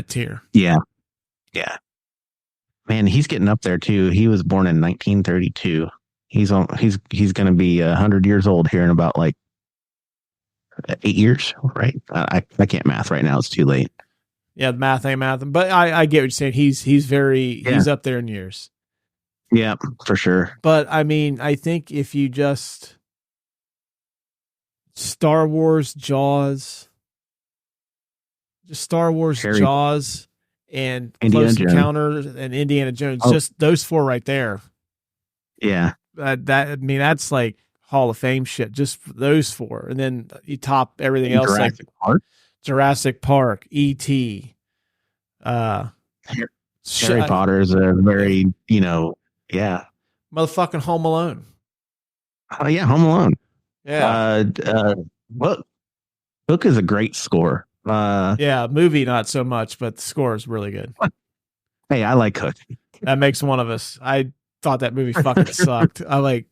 tier. Yeah. Yeah. Man, he's getting up there too. He was born in 1932. He's going to be 100 years old here in about like 8 years, right? I can't math right now. It's too late. Yeah, math ain't math. But I get what you're saying. He's up there in years. Yeah, for sure. But I mean, I think if you just Star Wars, Jaws, Jaws, and Close Encounters and Indiana Jones, just those four right there. Yeah. That's like Hall of Fame shit. Just those four, and then you top everything else. Jurassic Park, E.T. Harry Potter is a very, motherfucking Home Alone. Oh yeah, Home Alone. Yeah. Book is a great score. Movie not so much, but the score is really good. Hey, I like Hook. That makes one of us. I thought that movie fucking sucked. But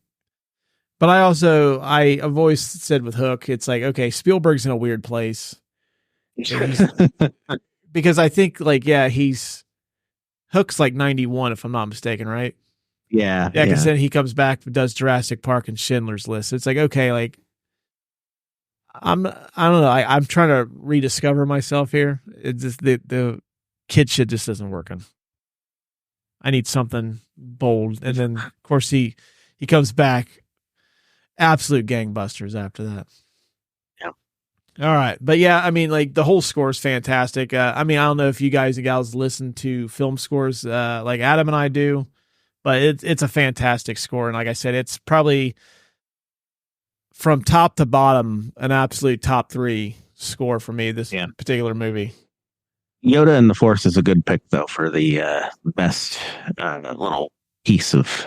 I've always said with Hook, it's like, okay, Spielberg's in a weird place. Because I think Hook's like 91, if I'm not mistaken, right? Yeah. Yeah, because then he comes back, does Jurassic Park and Schindler's List. It's like, okay, like I don't know. I'm trying to rediscover myself here. It's just the kid shit just isn't working. I need something bold. And then of course he comes back, absolute gangbusters after that. All right. But yeah, I mean, like the whole score is fantastic. I don't know if you guys and gals listen to film scores like Adam and I do, but it's a fantastic score. And like I said, it's probably from top to bottom an absolute top 3 score for me, this particular movie. Yoda and the Force is a good pick, though, for the best little piece of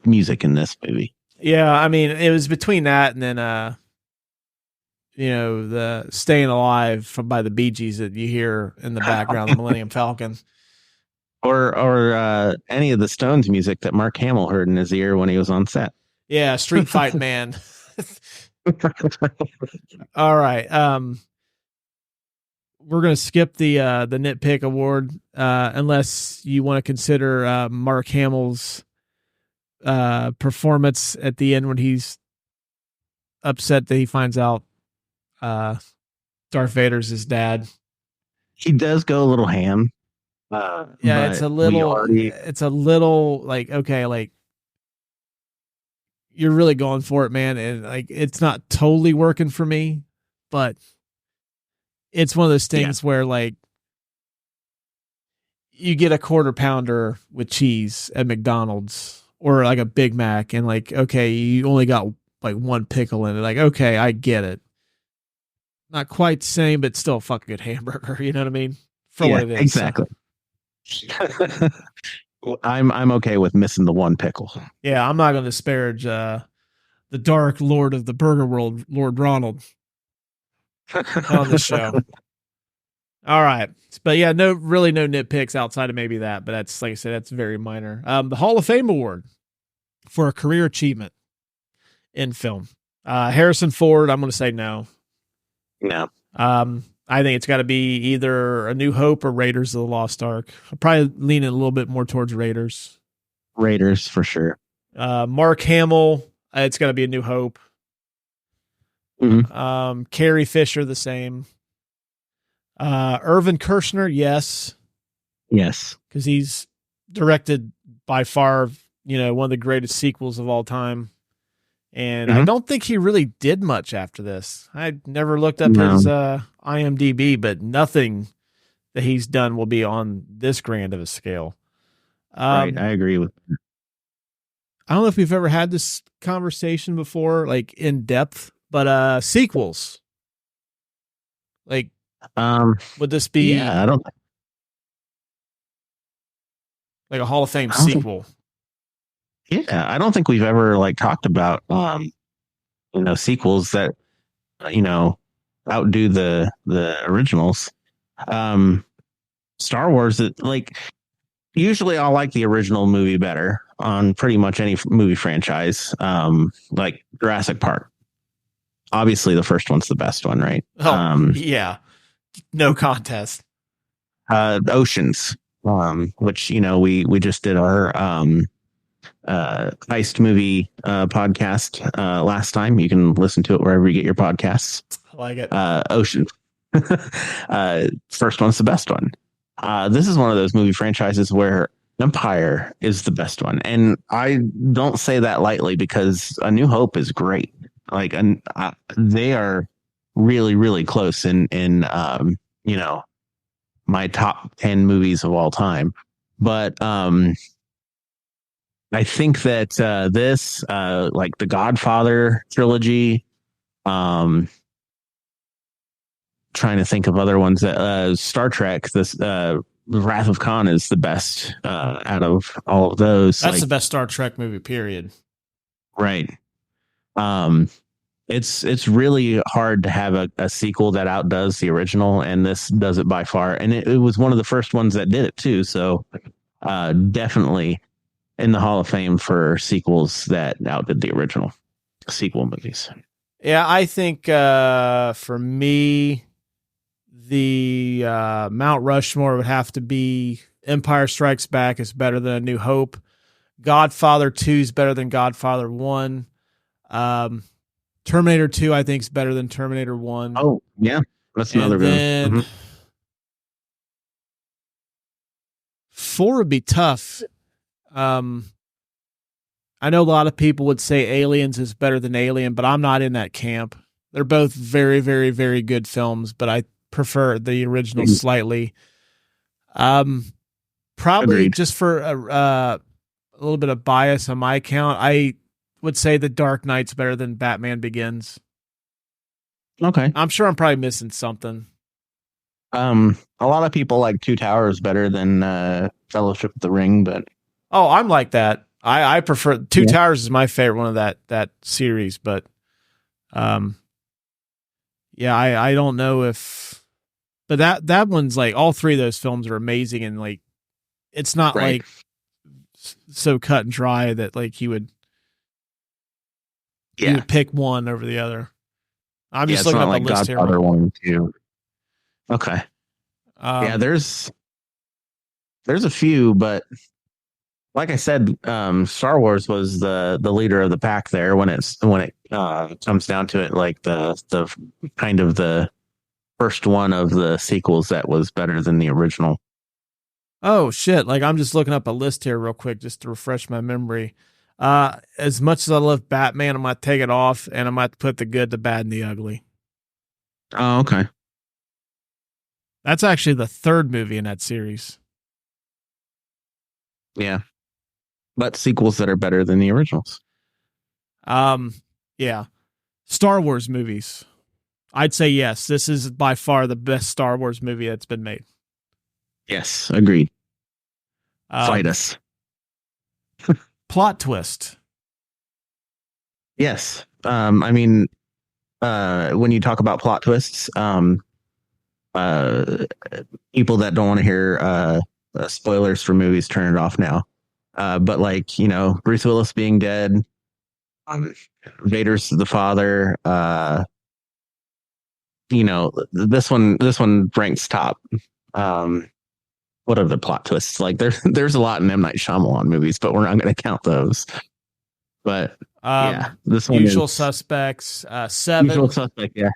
music in this movie. Yeah, I mean, it was between that and then the Staying Alive by the Bee Gees that you hear in the background, the Millennium Falcon. Or any of the Stones music that Mark Hamill heard in his ear when he was on set. Yeah, Street Fight Man. All right. We're going to skip the nitpick award unless you want to consider Mark Hamill's performance at the end when he's upset that he finds out Darth Vader's his dad. He does go a little ham. It's a little like, okay, like you're really going for it, man. And like, it's not totally working for me, but it's one of those things where like you get a quarter pounder with cheese at McDonald's or like a Big Mac and like, okay, you only got like one pickle in it. Like, okay, I get it. Not quite the same, but still a fucking good hamburger. You know what I mean? For what it is. Exactly. So. I'm okay with missing the one pickle. Yeah, I'm not going to disparage the Dark Lord of the Burger World, Lord Ronald, on the show. All right, but yeah, no nitpicks outside of maybe that, but that's, like I said, that's very minor. The Hall of Fame award for a career achievement in film. Harrison Ford, I'm going to say no. No. I think it's got to be either A New Hope or Raiders of the Lost Ark. I'm probably leaning a little bit more towards Raiders. Raiders for sure. Mark Hamill, it's got to be A New Hope. Mm-hmm. Carrie Fisher, the same. Irvin Kershner, yes. Yes. Because he's directed by far, one of the greatest sequels of all time. And I don't think he really did much after this. I never looked up his IMDb, but nothing that he's done will be on this grand of a scale. Right, I agree with that. I don't know if we've ever had this conversation before, like in depth, but sequels. Like, would this be? Yeah, I don't. Like a Hall of Fame sequel. Yeah, I don't think we've ever like talked about sequels that outdo the originals. Star Wars, usually I'll like the original movie better on pretty much any movie franchise. Like Jurassic Park. Obviously, the first one's the best one, right? Oh, yeah, no contest. Oceans, which we just did our heist movie podcast last time. You can listen to it wherever you get your podcasts. I like it. Oceans. First one's the best one. This is one of those movie franchises where Empire is the best one, and I don't say that lightly because A New Hope is great. They are really, really close in my top 10 movies of all time. But I think that this, like the Godfather trilogy, trying to think of other ones that Star Trek, this Wrath of Khan is the best out of all of those. That's the best Star Trek movie, period. Right. It's really hard to have a sequel that outdoes the original, and this does it by far. And it was one of the first ones that did it too. So definitely in the Hall of Fame for sequels that outdid the original sequel movies. Yeah, I think for me, the Mount Rushmore would have to be Empire Strikes Back is better than A New Hope. Godfather 2 is better than Godfather 1. Terminator 2, I think, is better than Terminator 1. Oh, yeah. That's another good one. Mm-hmm. 4 would be tough. I know a lot of people would say Aliens is better than Alien, but I'm not in that camp. They're both very, very, very good films, but I prefer the original slightly. Probably Agreed. Just for a little bit of bias on my account, I would say The Dark Knight's better than Batman Begins. Okay. I'm sure I'm probably missing something. A lot of people like Two Towers better than Fellowship of the Ring, but I'm like that. I prefer Two Towers is my favorite one of that series, but I don't know if, but that one's like all three of those films are amazing, and like it's not like so cut and dry that like you would pick one over the other. I'm just looking at the list here. Godfather 1 and 2. Okay. There's a few, but like I said, Star Wars was the leader of the pack there when it comes down to it, like the kind of the first one of the sequels that was better than the original. Oh shit. Like I'm just looking up a list here real quick just to refresh my memory. As much as I love Batman, I'm going to take it off and I'm going to put the good, the bad, and the ugly. Oh, okay. That's actually the third movie in that series. Yeah. But sequels that are better than the originals. Yeah. Star Wars movies. I'd say yes. This is by far the best Star Wars movie that's been made. Yes, agreed. Fight us. Plot twist. Yes. I mean, when you talk about plot twists, people that don't want to hear spoilers for movies, turn it off now. But like, Bruce Willis being dead, Vader's the father, this one ranks top. What are the plot twists? Like there's a lot in M. Night Shyamalan movies, but we're not going to count those. But this one Usual Suspects, 7. Usual Suspect, yeah,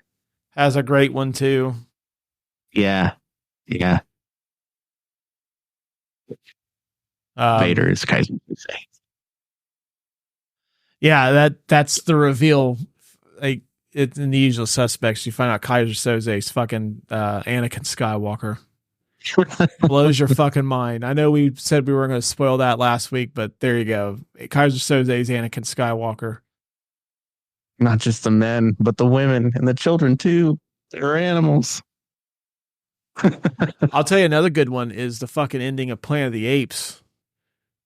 has a great one too. Yeah. Vader is Kaiser Soze. Yeah, that's the reveal. Like it's in The Usual Suspects, you find out Kaiser Soze is fucking Anakin Skywalker. Blows your fucking mind. I know we said we weren't going to spoil that last week, but there you go. Kaiser Soze is Anakin Skywalker. Not just the men, but the women and the children too. They're animals. I'll tell you another good one is the fucking ending of Planet of the Apes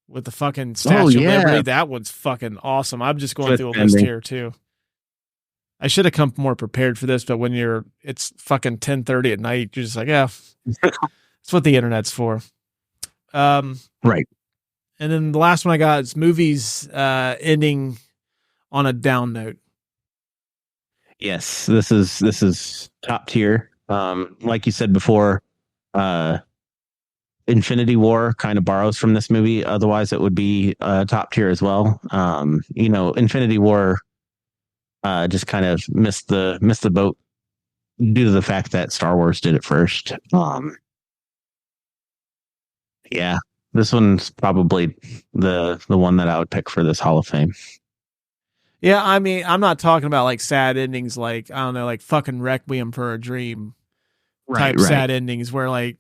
with the fucking Statue of Liberty. That one's fucking awesome. I'm just going through a list here too. I should have come more prepared for this, but when it's fucking 10:30 at night, you're just like, yeah, that's what the internet's for. Right. And then the last one I got is movies ending on a down note. Yes, this is top tier. Like you said before, Infinity War kind of borrows from this movie. Otherwise, it would be top tier as well. Infinity War just kind of missed the boat due to the fact that Star Wars did it first. Yeah, this one's probably the one that I would pick for this Hall of Fame. Yeah, I mean, I'm not talking about like sad endings, like I don't know, like fucking Requiem for a Dream type sad endings where like,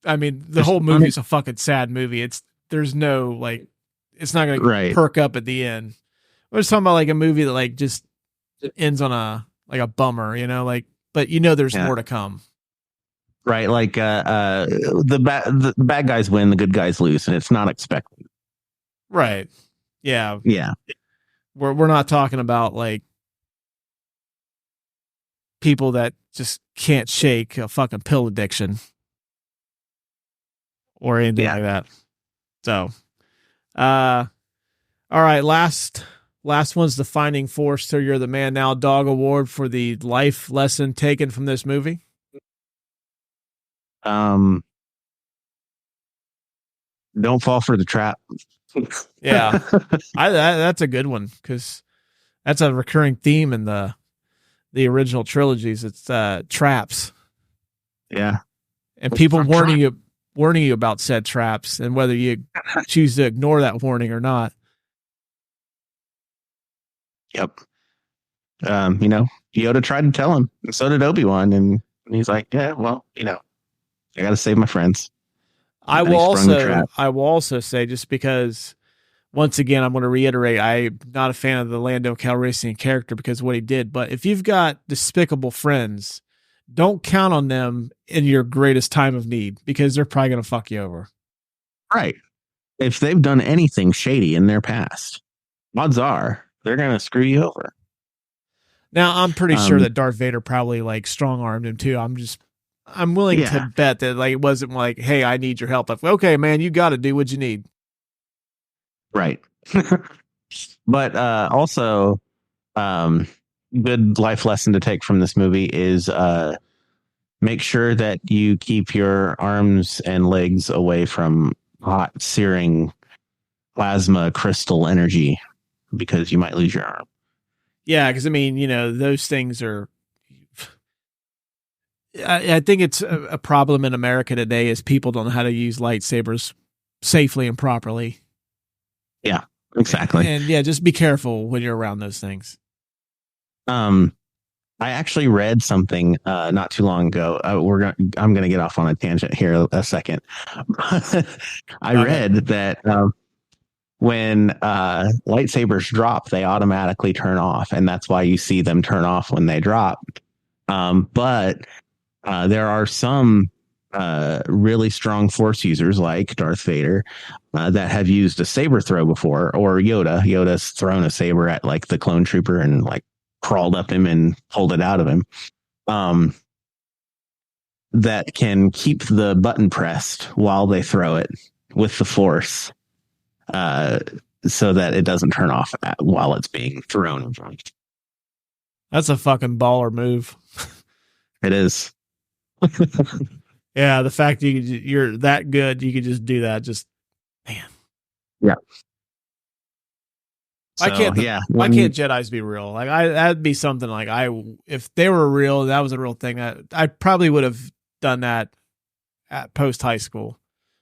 I mean, the whole movie's a fucking sad movie. There's no like, it's not going to perk up at the end. We're just talking about like a movie that like just ends on a bummer, like, but there's more to come. Right. Like, the bad guys win, the good guys lose, and it's not expected. Right. Yeah. Yeah. We're not talking about like people that just can't shake a fucking pill addiction or anything like that. So, all right. Last one's the Finding Forrester. You're the Man Now Dog Award for the life lesson taken from this movie. Don't fall for the trap. Yeah, that's a good one because that's a recurring theme in the original trilogies. It's traps. Yeah, and people warning you about said traps and whether you choose to ignore that warning or not. Yep. Yoda tried to tell him, and so did Obi-Wan, and he's like, "Yeah, well, I got to save my friends." I will also say, just because, once again, I'm going to reiterate, I'm not a fan of the Lando Calrissian character because of what he did. But if you've got despicable friends, don't count on them in your greatest time of need because they're probably going to fuck you over. Right. If they've done anything shady in their past, odds are they're going to screw you over. Now, I'm pretty sure that Darth Vader probably like strong armed him too. I'm willing to bet that like it wasn't like, hey, I need your help. Like, okay, man, you got to do what you need. Right. But also, good life lesson to take from this movie is make sure that you keep your arms and legs away from hot, searing plasma crystal energy because you might lose your arm. Yeah, because I mean, those things are. I think it's a problem in America today is people don't know how to use lightsabers safely and properly. Yeah, exactly. And yeah, just be careful when you're around those things. I actually read something not too long ago. I'm gonna get off on a tangent here a second. I read that when lightsabers drop, they automatically turn off, and that's why you see them turn off when they drop. But there are some really strong Force users like Darth Vader that have used a saber throw before, or Yoda. Yoda's thrown a saber at like the clone trooper and like crawled up him and pulled it out of him. That can keep the button pressed while they throw it with the Force, so that it doesn't turn off while it's being thrown. That's a fucking baller move. It is. Yeah, the fact you're that good, you could just do that. Just man. Yeah. Why can't Jedis be real? Like that'd be something like if they were real, that was a real thing. I probably would have done that at post high school.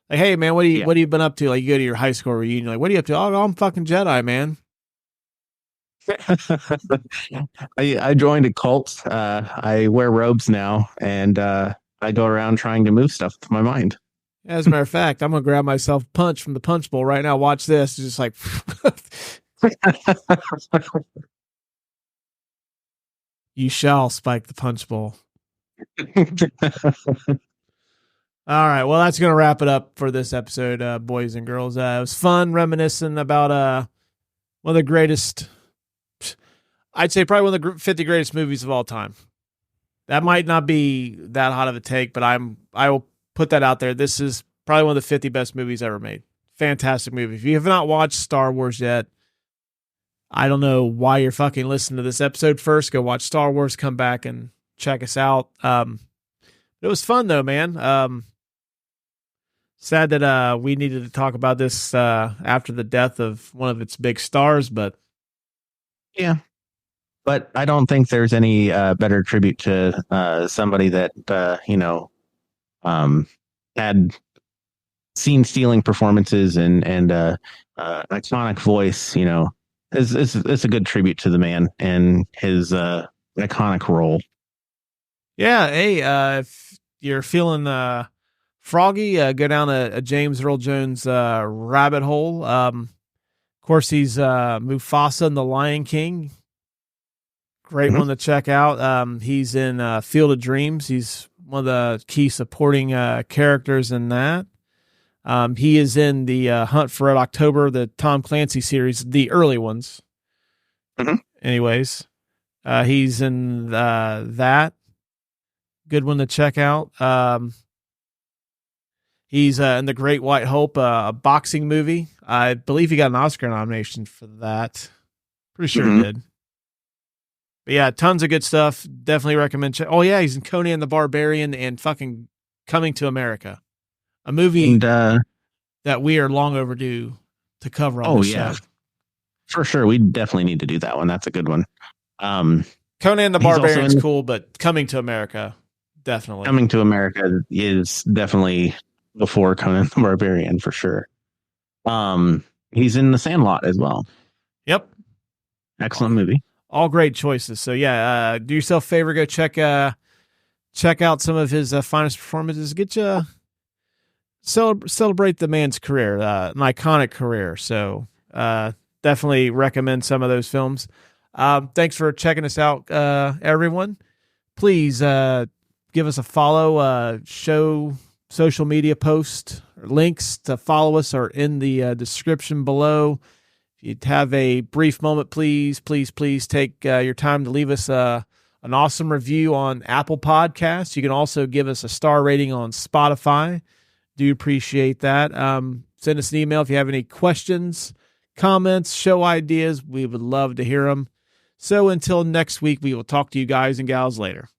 Like, hey man, what have you been up to? Like you go to your high school reunion, like what are you up to? Oh, I'm fucking Jedi, man. I joined a cult. I wear robes now, and I go around trying to move stuff with my mind. As a matter of fact, I'm gonna grab myself a punch from the punch bowl right now. Watch this. It's just like you shall spike the punch bowl. All right. Well, that's going to wrap it up for this episode, boys and girls. It was fun reminiscing about one of the greatest. I'd say probably one of the 50 greatest movies of all time. That might not be that hot of a take, but I will put that out there. This is probably one of the 50 best movies ever made. Fantastic movie. If you have not watched Star Wars yet, I don't know why you're fucking listening to this episode first. Go watch Star Wars, come back and check us out. It was fun though, man. Sad that we needed to talk about this after the death of one of its big stars, but yeah. But I don't think there's any better tribute to somebody that had scene-stealing performances and iconic voice. It's a good tribute to the man and his iconic role. Yeah, hey, if you're feeling froggy, go down a James Earl Jones rabbit hole. Of course, he's Mufasa in The Lion King. Great one to check out. He's in Field of Dreams. He's one of the key supporting characters in that. He is in the Hunt for Red October, the Tom Clancy series, the early ones. Anyways, he's in that. Good one to check out. He's in The Great White Hope, a boxing movie. I believe he got an Oscar nomination for that. Pretty sure he did. But yeah, tons of good stuff. Definitely recommend. Oh yeah, he's in Conan the Barbarian and fucking Coming to America, a movie that we are long overdue to cover on the show. For sure. We definitely need to do that one. That's a good one. Conan the Barbarian's cool, but Coming to America, definitely. Coming to America is definitely before Conan the Barbarian for sure. He's in The Sandlot as well. Yep. Excellent movie. All great choices. So yeah, do yourself a favor, go check out some of his finest performances. Get you celebrate the man's career, an iconic career. So definitely recommend some of those films. Thanks for checking us out, everyone. Please give us a follow. Show social media posts or links to follow us are in the description below. If you have a brief moment, please take your time to leave us an awesome review on Apple Podcasts. You can also give us a star rating on Spotify. Do appreciate that. Send us an email if you have any questions, comments, show ideas. We would love to hear them. So until next week, we will talk to you guys and gals later.